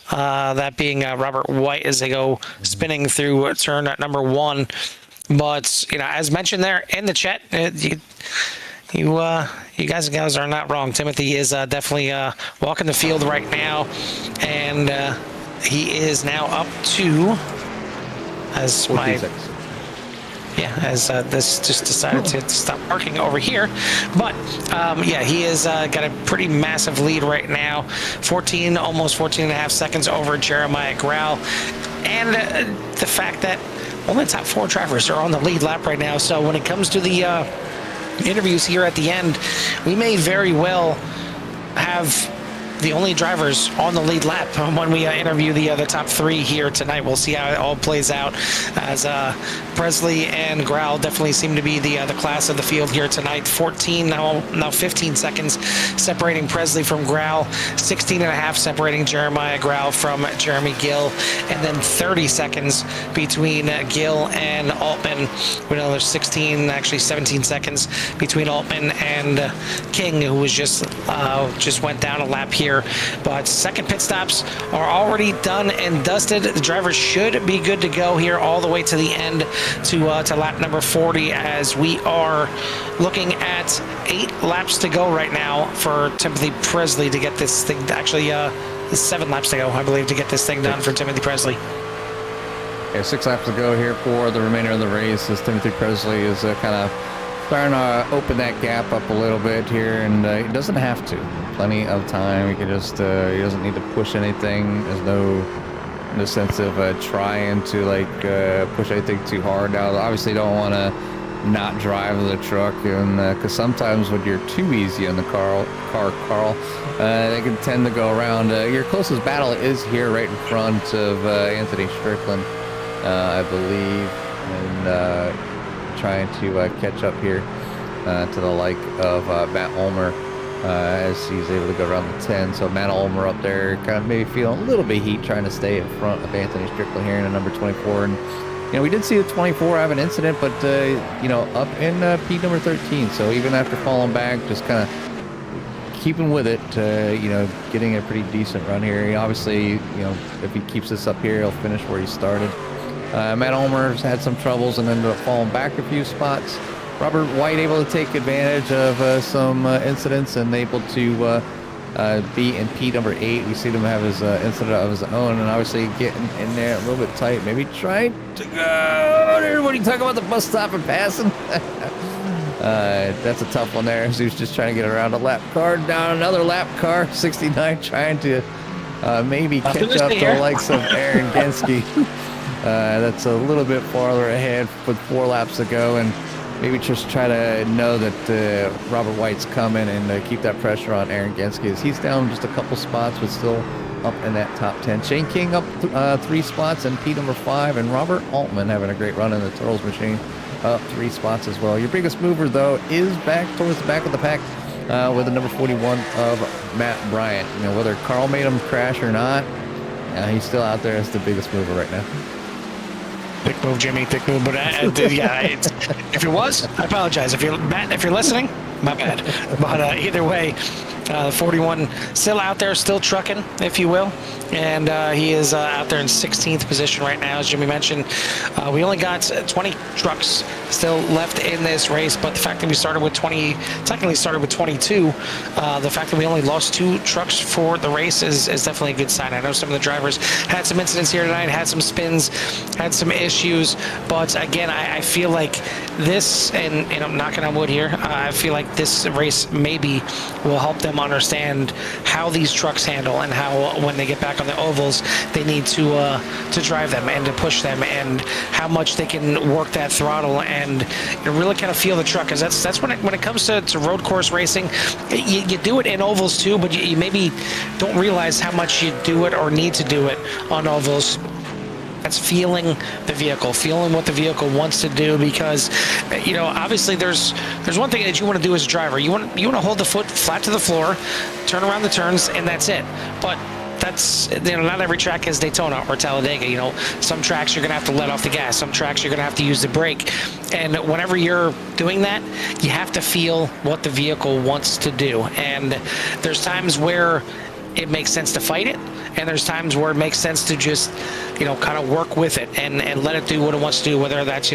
[SPEAKER 1] That being Robert White as they go spinning through turn number 1. But, you know, as mentioned there in the chat, you guys and gals are not wrong. Timothy is definitely walking the field right now, and he is now up to, as
[SPEAKER 2] 46.
[SPEAKER 1] this just decided to stop parking over here. But yeah, he has got a pretty massive lead right now, 14, almost 14 and a half seconds over Jeremiah Grau, and the fact that only the top 4 drivers are on the lead lap right now. So when it comes to the interviews here at the end, we may very well have the only drivers on the lead lap when we interview the top 3 here tonight. We'll see how it all plays out, as Presley and Grau definitely seem to be the class of the field here tonight. 14, now 15 seconds separating Presley from Grau, 16 and a half separating Jeremiah Grau from Jeremy Gill, and then 30 seconds between Gill and Altman. We know there's 16, actually 17 seconds between Altman and King, who was just went down a lap here. But second pit stops are already done and dusted. The drivers should be good to go here all the way to the end to lap number 40, as we are looking at 8 laps to go right now for Timothy Presley to get this thing, actually 7 laps to go, I believe, to get this thing done for Timothy Presley.
[SPEAKER 2] Yeah, 6 laps to go here for the remainder of the race, as Timothy Presley is kind of starting to open that gap up a little bit here, and he doesn't have to. Plenty of time. He can just he doesn't need to push anything. There's no sense of trying to push anything too hard. Now, obviously, don't want to not drive the truck, and because sometimes when you're too easy on the car, Carl, they can tend to go around. Your closest battle is here, right in front of Anthony Strickland, I believe, and trying to catch up here to the like of Matt Ulmer, as he's able to go around the 10. So Matt Ulmer up there kind of maybe feeling a little bit heat, trying to stay in front of Anthony Strickland here in the number 24. And you know, we did see the 24 have an incident, but you know, up in P number 13. So even after falling back, just kind of keeping with it, you know, getting a pretty decent run here. He obviously, you know, if he keeps this up here, he'll finish where he started. Matt Ulmer's had some troubles and ended up falling back a few spots. Robert White able to take advantage of some incidents and able to be in P number 8. We see him have his incident of his own, and obviously getting in there a little bit tight. Maybe trying to go there when you talk about the bus stop and passing. That's a tough one there. So he was just trying to get around a lap car, down another lap car, 69, trying to maybe catch up to the likes of Aaron Genske. That's a little bit farther ahead with 4 laps to go, and maybe just try to know that Robert White's coming and keep that pressure on Aaron Genske, as he's down just a couple spots but still up in that top 10. Shane King up 3 spots in P number 5, and Robert Altman having a great run in the Turtles machine, up 3 spots as well. Your biggest mover, though, is back towards the back of the pack with the number 41 of Matt Bryant. You know, whether Carl made him crash or not, he's still out there as the biggest mover right now.
[SPEAKER 1] Big move, Jimmy. Big move. But yeah, if it was, I apologize. If you're Matt, if you're listening, my bad. But either way, 41 still out there, still trucking, if you will, and he is out there in 16th position right now, as Jimmy mentioned. We only got 20 trucks still left in this race, but the fact that we started with 20, technically started with 22, the fact that we only lost 2 trucks for the race is definitely a good sign. I know some of the drivers had some incidents here tonight, had some spins, had some issues, but again, I feel like this, and I'm knocking on wood here, I feel like this race maybe will help them them understand how these trucks handle and how when they get back on the ovals they need to drive them and to push them and how much they can work that throttle and really kind of feel the truck, because that's when it comes to road course racing, you do it in ovals too, but you maybe don't realize how much you do it or need to do it on ovals. That's feeling the vehicle, feeling what the vehicle wants to do, because obviously there's one thing that you want to do as a driver. You want to hold the foot flat to the floor, turn around the turns, and that's it. But that's not every track is Daytona or Talladega. Some tracks you're gonna have to let off the gas, some tracks you're gonna have to use the brake, and whenever you're doing that, you have to feel what the vehicle wants to do. And there's times where it makes sense to fight it, and there's times where it makes sense to just kind of work with it and let it do what it wants to do, whether that's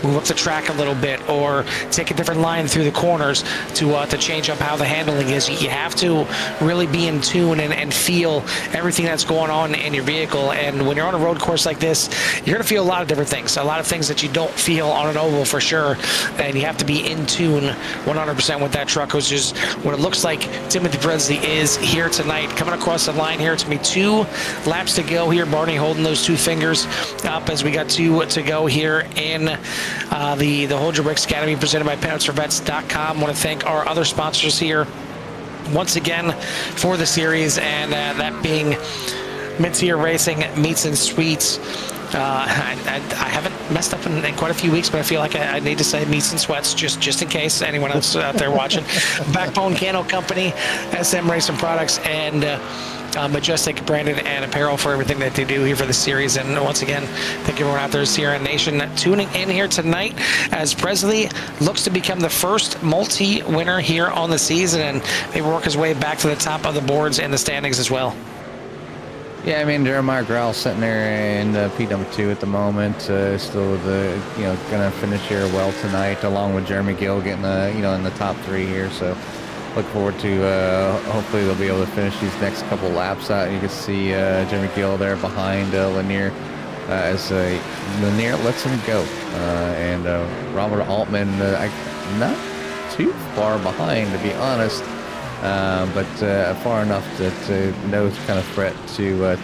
[SPEAKER 1] move up the track a little bit or take a different line through the corners to change up how the handling is. You have to really be in tune and feel everything that's going on in your vehicle. And when you're on a road course like this, you're going to feel a lot of different things, a lot of things that you don't feel on an oval for sure, and you have to be in tune 100% with that truck, which is what it looks like Timothy Presley is here tonight. Coming across the line here, it's going to be 2 laps to go here. Barney holding those 2 fingers up as we got 2 to go here in the Hold Your Brakes Academy, presented by PinoutsForVets.com. I want to thank our other sponsors here once again for the series, and that being Mid-Tier Racing Meats and Sweets. I haven't messed up in quite a few weeks, but I feel like I need to say Meats and Sweats just in case anyone else out there watching. Backbone Cano Company, SM Racing Products, and Majestic Branded and Apparel for everything that they do here for the series. And once again, thank everyone out there, Sierra Nation, tuning in here tonight as Presley looks to become the first multi-winner here on the season, and maybe work his way back to the top of the boards and the standings as well.
[SPEAKER 2] Yeah, I mean, Jeremiah Grell sitting there in the P2 at the moment, still gonna finish here well tonight, along with Jeremy Gill getting the in the top 3 here. So look forward to hopefully they'll be able to finish these next couple laps out. You can see Jeremy Gill there behind Lanier as Lanier lets him go, and Robert Altman not too far behind, to be honest. But far enough that no kind of threat to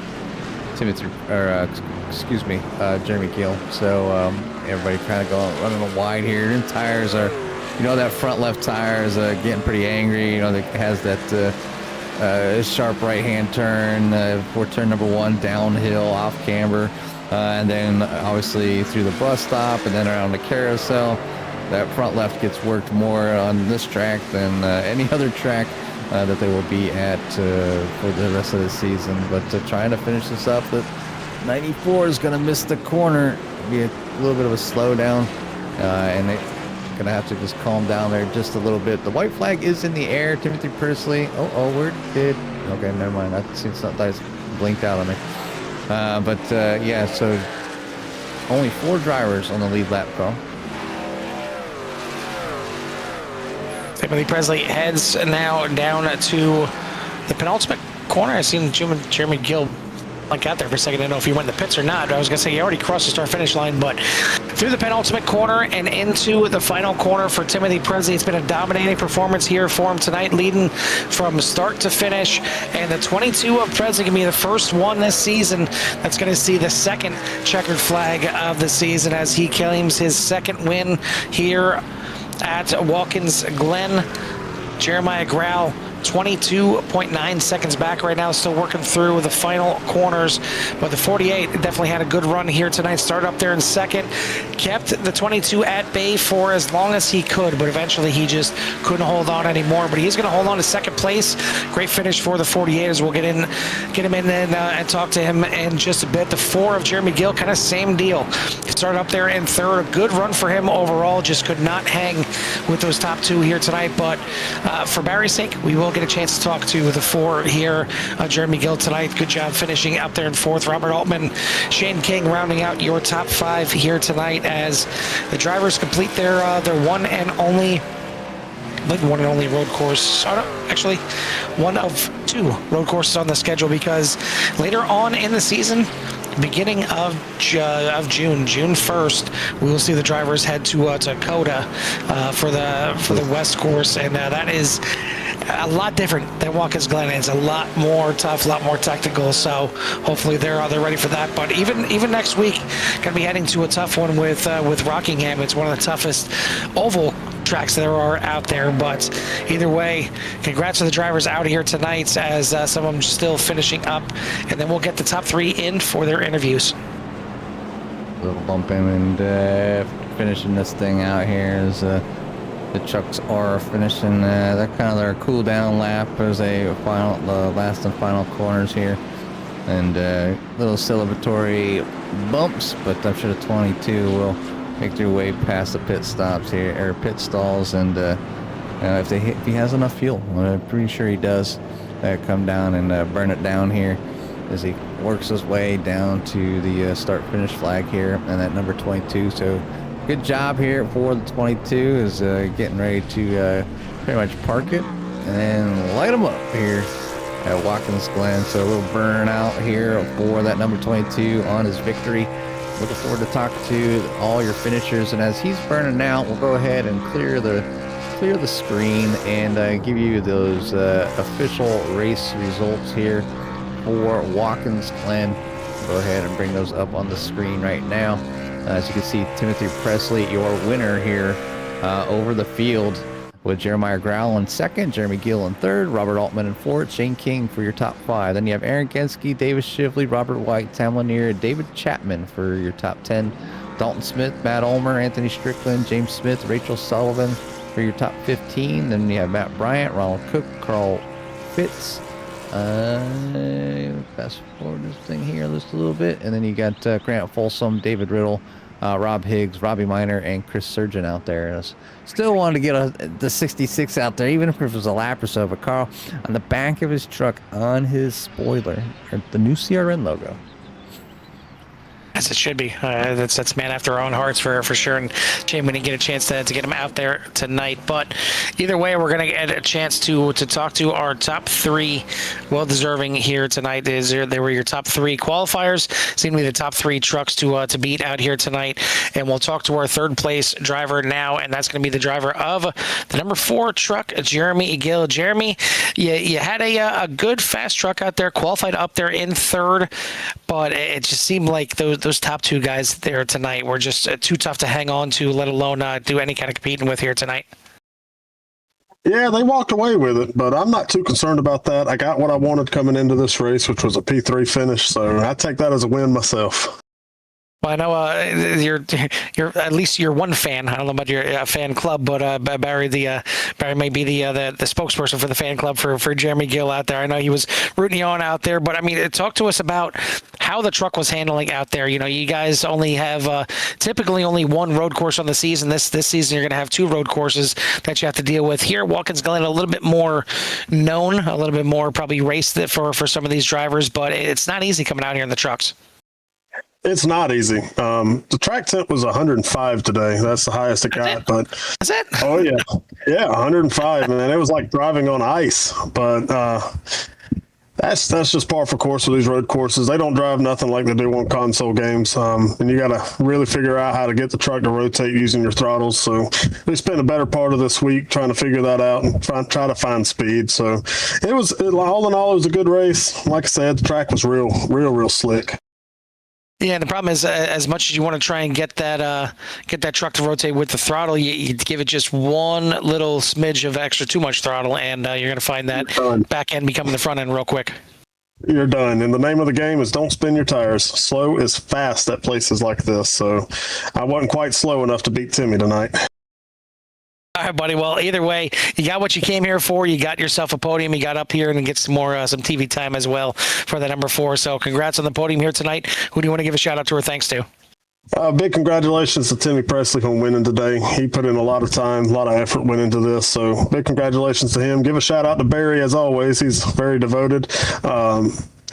[SPEAKER 2] Jeremy Gill. So everybody kind of running wide here. And tires are, that front left tire is getting pretty angry. That has that sharp right hand turn for turn number 1 downhill off camber, and then obviously through the bus stop and then around the carousel. That front left gets worked more on this track than any other track that they will be at for the rest of the season. But trying to finish this up, that 94 is going to miss the corner, be a little bit of a slowdown, and they're going to have to just calm down there just a little bit. The white flag is in the air. Timothy Presley. Where did? Okay, never mind. I see something that's blinked out on me. Yeah, so only 4 drivers on the lead lap, Carl.
[SPEAKER 1] Timothy Presley heads now down to the penultimate corner. I seen Jeremy Gill like out there for a second. I don't know if he went in the pits or not. I was going to say he already crossed the start-finish line, but through the penultimate corner and into the final corner for Timothy Presley. It's been a dominating performance here for him tonight, leading from start to finish. And the 22 of Presley can be the first one this season that's going to see the second checkered flag of the season as he claims his second win here at Watkins Glen. Jeremiah Grell 22.9 seconds back right now, still working through the final corners, but the 48 definitely had a good run here tonight. Started up there in second, kept the 22 at bay for as long as he could, but eventually he just couldn't hold on anymore. But he's going to hold on to second place. Great finish for the 48 as we'll get him in and talk to him in just a bit. The 4 of Jeremy Gill, kind of same deal. He started up there in third. A good run for him overall, just could not hang with those top 2 here tonight. But for Barry's sake, we will get a chance to talk to the 4 here. Jeremy Gill tonight, good job finishing up there in 4th. Robert Altman, Shane King rounding out your top 5 here tonight as the drivers complete their one and only road course. Actually, one of 2 road courses on the schedule, because later on in the season, beginning of June 1st, we will see the drivers head to Dakota for the West course, and that is a lot different than Watkins Glen. It's a lot more tough, a lot more technical. So hopefully they're ready for that. But even next week, going to be heading to a tough one with Rockingham. It's one of the toughest oval tracks there are out there. But either way, congrats to the drivers out here tonight, as some of them still finishing up, and then we'll get the top 3 in for their interviews.
[SPEAKER 2] A little bump in and finishing this thing out here as the trucks are finishing that kind of their cool down lap as they final the last and final corners here, and little celebratory bumps, but I'm sure the 22 will make their way past the pit stops here, or pit stalls, and if he has enough fuel, I'm pretty sure he does, come down and burn it down here as he works his way down to the start finish flag here, and that number 22. So good job here for the 22 is getting ready to pretty much park it and light them up here at Watkins Glen. So a little burnout here for that number 22 on his victory. Looking forward to talking to all your finishers, and as he's burning out, we'll go ahead and clear the screen and give you those official race results here for Watkins Glen. Go ahead and bring those up on the screen right now. As you can see, Timothy Presley, your winner here over the field, with Jeremiah Growl in second, Jeremy Gill in third, Robert Altman in fourth, Shane King for your top 5. Then you have Aaron Genske, Davis Shively, Robert White, Tam Lanier, David Chapman for your top 10, Dalton Smith, Matt Ulmer, Anthony Strickland, James Smith, Rachel Sullivan for your top 15. Then you have Matt Bryant, Ronald Cook, Carl Fitz. Fast forward this thing here just a little bit, and then you got Grant Folsom, David Riddle, Rob Higgs, Robbie Miner, and Chris Surgeon out there. And I still wanted to get the 66 out there, even if it was a lap or so. But Carl, on the back of his truck, on his spoiler, the new CRN logo.
[SPEAKER 1] As it should be. That's man after our own hearts for sure. And shame we didn't get a chance to get him out there tonight. But either way, we're going to get a chance to talk to our top 3 well-deserving here tonight. They were your top 3 qualifiers. Seem to be the top 3 trucks to beat out here tonight. And we'll talk to our third place driver now, and that's going to be the driver of the number 4 truck, Jeremy Gill. Jeremy, you had a good fast truck out there, qualified up there in third, but it just seemed like those top 2 guys there tonight were just too tough to hang on to, let alone do any kind of competing with here tonight.
[SPEAKER 3] Yeah, they walked away with it, but I'm not too concerned about that. I got what I wanted coming into this race, which was a P3 finish, so I take that as a win myself.
[SPEAKER 1] Well, I know you're at least you're one fan. I don't know about your fan club, but Barry may be the spokesperson for the fan club for Jeremy Gill out there. I know he was rooting you on out there, but I mean, talk to us about how the truck was handling out there. You know, you guys only have typically only one road course on the season. This season you're going to have 2 road courses that you have to deal with. Here at Watkins Glen, a little bit more known, a little bit more probably raced for some of these drivers, but it's not easy coming out here in the trucks.
[SPEAKER 3] It's not easy. The track temp was 105 today. That's the highest it got. But
[SPEAKER 1] is it?
[SPEAKER 3] Oh yeah, 105, man. It was like driving on ice. But that's just par for course with these road courses. They don't drive nothing like they do on console games. And you got to really figure out how to get the truck to rotate using your throttles. So we spent a better part of this week trying to figure that out and try to find speed. So all in all, it was a good race. Like I said, the track was real slick.
[SPEAKER 1] Yeah, the problem is, as much as you want to try and get that truck to rotate with the throttle, you give it just one little smidge of extra too much throttle, and you're going to find that back end becoming the front end real quick.
[SPEAKER 3] You're done. And the name of the game is don't spin your tires. Slow is fast at places like this. So I wasn't quite slow enough to beat Timmy tonight.
[SPEAKER 1] All right, buddy. Well, either way, you got what you came here for. You got yourself a podium. You got up here and get some TV time as well for the number 4. So congrats on the podium here tonight. Who do you want to give a shout out to or thanks to?
[SPEAKER 3] Big congratulations to Timmy Presley on winning today. He put in a lot of time, a lot of effort went into this. So big congratulations to him. Give a shout out to Barry as always. He's very devoted.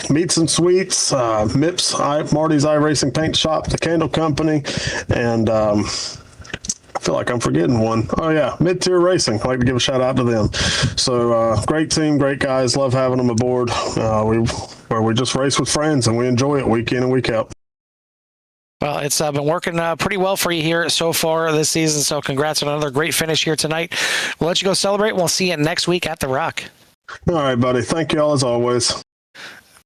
[SPEAKER 3] Meats and Sweets, MIPS, Marty's iRacing Paint Shop, the Candle Company, and I feel like I'm forgetting one. Oh, yeah, Mid-Tier Racing. I'd like to give a shout out to them. So great team, great guys. Love having them aboard. We just race with friends, and we enjoy it week in and week out.
[SPEAKER 1] Well, it's been working pretty well for you here so far this season, so congrats on another great finish here tonight. We'll let you go celebrate. We'll see you next week at the Rock.
[SPEAKER 3] All right, buddy. Thank you all as always.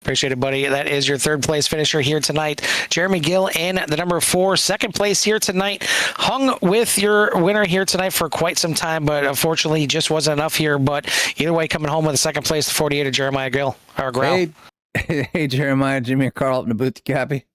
[SPEAKER 1] Appreciate it, buddy. That is your third place finisher here tonight. Jeremy Gill in the number 4, second place here tonight. Hung with your winner here tonight for quite some time, but unfortunately just wasn't enough here. But either way, coming home with a second place, the 48 of Jeremiah Gill, or Grau.
[SPEAKER 2] Hey, Jeremiah, Jimmy and Carl up in the booth. You happy?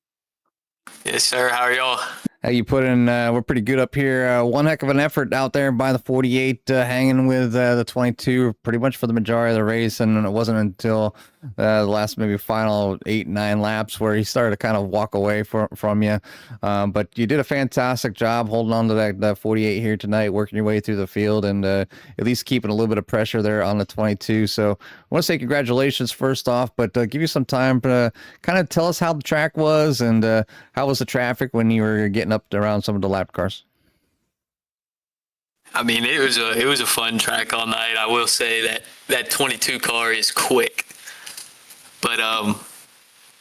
[SPEAKER 4] Yes, sir. How are y'all?
[SPEAKER 2] You put in, we're pretty good up here. One heck of an effort out there by the 48, hanging with the 22 pretty much for the majority of the race. And it wasn't until the last maybe final 8-9 laps where he started to kind of walk away from you. But you did a fantastic job holding on to that 48 here tonight, working your way through the field and at least keeping a little bit of pressure there on the 22. So I want to say congratulations first off, but give you some time to kind of tell us how the track was and how was the traffic when you were getting up around some of the lap cars.
[SPEAKER 4] I mean, it was a fun track all night. I will say that 22 car is quick, but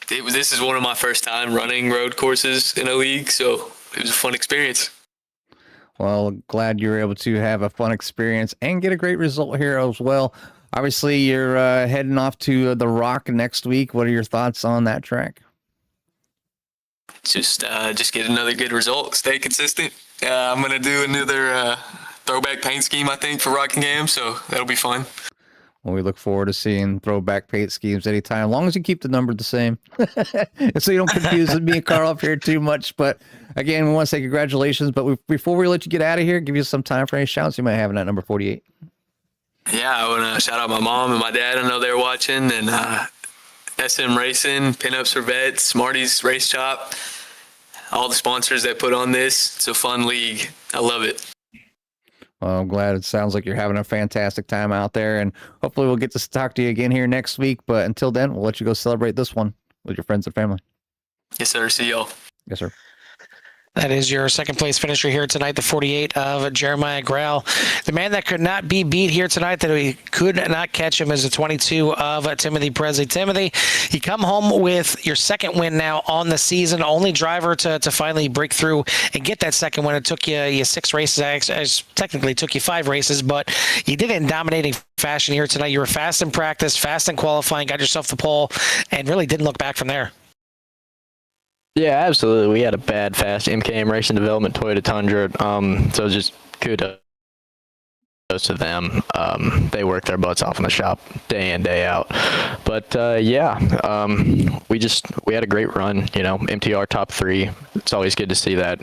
[SPEAKER 4] this is one of my first time running road courses in a league, so it was a fun experience.
[SPEAKER 2] Well, glad you were able to have a fun experience and get a great result here as well. Obviously, you're heading off to the Rock next week. What are your thoughts on that track?
[SPEAKER 4] Just get another good result, stay consistent. I'm gonna do another throwback paint scheme, I think, for Rockingham, so that'll be fun.
[SPEAKER 2] Well, we look forward to seeing throwback paint schemes anytime, as long as you keep the number the same, so you don't confuse me and Carl up here too much. But again, we want to say congratulations. But before we let you get out of here, give you some time for any shouts you might have in that number 48.
[SPEAKER 4] Yeah, I want to shout out my mom and my dad. I know they're watching, and SM Racing, Pinups for Vets, Smarties Race Shop, all the sponsors that put on this. It's a fun league. I love it.
[SPEAKER 2] Well, I'm glad it sounds like you're having a fantastic time out there, and hopefully we'll get to talk to you again here next week. But until then, we'll let you go celebrate this one with your friends and family.
[SPEAKER 4] Yes, sir. See y'all.
[SPEAKER 2] Yes, sir.
[SPEAKER 1] That is your second place finisher here tonight, the 48 of Jeremiah Grau. The man that could not be beat here tonight, that we could not catch him, is the 22 of Timothy Presley. Timothy, you come home with your second win now on the season, only driver to finally break through and get that second win. It took you 6 races, technically took you 5 races, but you did it in dominating fashion here tonight. You were fast in practice, fast in qualifying, got yourself the pole, and really didn't look back from there.
[SPEAKER 5] Yeah, absolutely. We had a bad, fast MKM Racing Development Toyota Tundra, so just kudos to them. They work their butts off in the shop day in, day out. But we had a great run. You know, MTR top 3. It's always good to see that.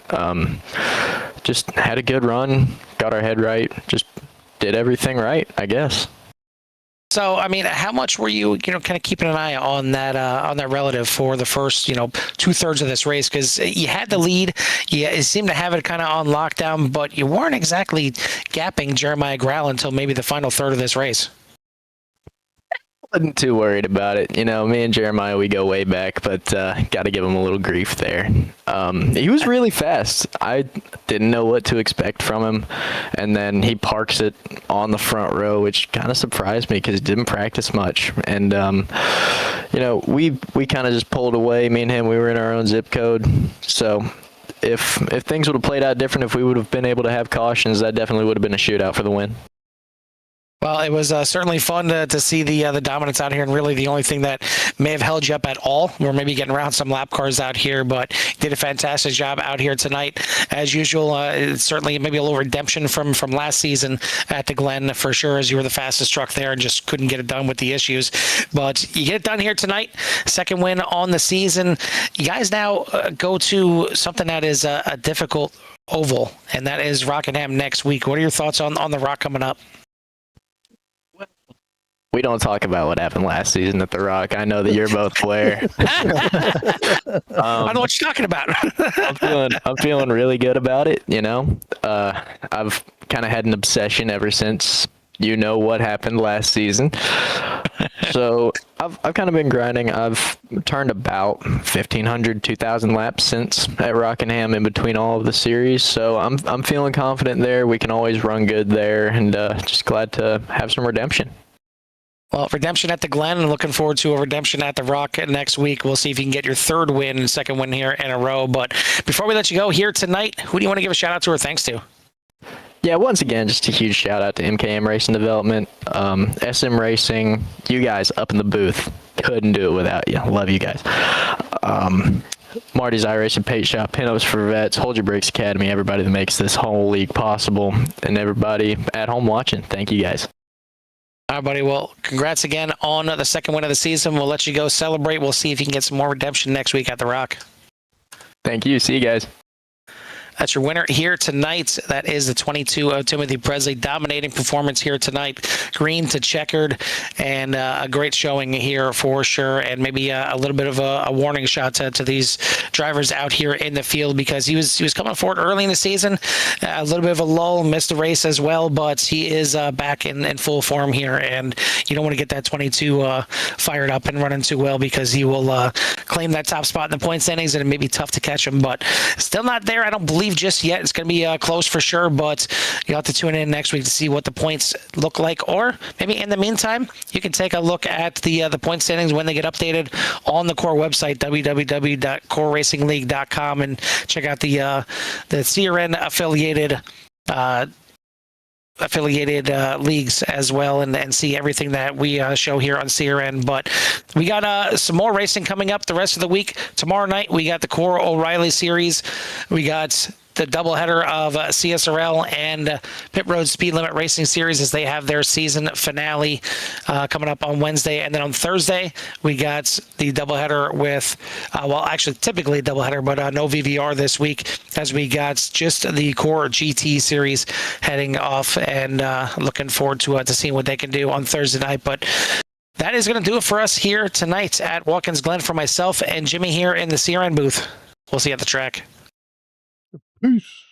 [SPEAKER 5] Just had a good run, got our head right, just did everything right, I guess.
[SPEAKER 1] So, I mean, how much were you kind of keeping an eye on that relative for the first, 2/3 of this race? Because you had the lead, you seemed to have it kind of on lockdown, but you weren't exactly gapping Jeremiah Grau until maybe the final third of this race.
[SPEAKER 5] Wasn't too worried about it. You know, me and Jeremiah, we go way back, but got to give him a little grief there. He was really fast. I didn't know what to expect from him, and then he parks it on the front row, which kind of surprised me because he didn't practice much. And we kind of just pulled away. Me and him, we were in our own zip code. So if things would have played out different, if we would have been able to have cautions, that definitely would have been a shootout for the win.
[SPEAKER 1] Well, it was certainly fun to see the dominance out here, and really the only thing that may have held you up at all were maybe getting around some lap cars out here, but you did a fantastic job out here tonight. As usual, it's certainly maybe a little redemption from last season at the Glen for sure, as you were the fastest truck there and just couldn't get it done with the issues. But you get it done here tonight, second win on the season. You guys now go to something that is a difficult oval, and that is Rockingham next week. What are your thoughts on the Rock coming up?
[SPEAKER 5] We don't talk about what happened last season at the Rock. I know that you're both aware.
[SPEAKER 1] I know what you're talking about.
[SPEAKER 5] I'm feeling really good about it. You know, I've kind of had an obsession ever since what happened last season. So I've kind of been grinding. I've turned about 1,500, 2,000 laps since at Rockingham in between all of the series. So I'm feeling confident there. We can always run good there, and just glad to have some redemption.
[SPEAKER 1] Well, redemption at the Glen, and looking forward to a redemption at the Rock next week. We'll see if you can get your third win and second win here in a row. But before we let you go here tonight, who do you want to give a shout out to or thanks to?
[SPEAKER 5] Yeah, once again, just a huge shout out to MKM Racing Development, SM Racing, you guys up in the booth. Couldn't do it without you. Love you guys. Marty's iRacing Paint Shop, Pinups for Vets, Hold Your Brakes Academy, everybody that makes this whole league possible, and everybody at home watching. Thank you guys.
[SPEAKER 1] All right, buddy. Well, congrats again on the second win of the season. We'll let you go celebrate. We'll see if you can get some more redemption next week at the Rock.
[SPEAKER 5] Thank you. See you guys.
[SPEAKER 1] That's your winner here tonight. That is the 22 of Timothy Presley. Dominating performance here tonight. Green to checkered, and a great showing here for sure. And maybe a little bit of a warning shot to these drivers out here in the field, because he was coming forward early in the season. A little bit of a lull, missed the race as well, but he is back in full form here. And you don't want to get that 22 fired up and running too well, because he will claim that top spot in the point standings, and it may be tough to catch him. But still not there, I don't believe, just yet. It's going to be close for sure, but you'll have to tune in next week to see what the points look like. Or maybe in the meantime, you can take a look at the point standings when they get updated on the core website, www.coreracingleague.com, and check out the CRN affiliated leagues as well, and see everything that we show here on CRN. But we got some more racing coming up the rest of the week. Tomorrow night we got the Core O'Reilly series. We got the doubleheader of CSRL and Pit Road Speed Limit Racing Series, as they have their season finale coming up on Wednesday. And then on Thursday, we got the doubleheader with, well, actually typically a doubleheader, but no VVR this week, as we got just the Core GT Series heading off, and looking forward to seeing what they can do on Thursday night. But that is going to do it for us here tonight at Watkins Glen. For myself and Jimmy here in the CRN booth, we'll see you at the track.
[SPEAKER 2] Peace.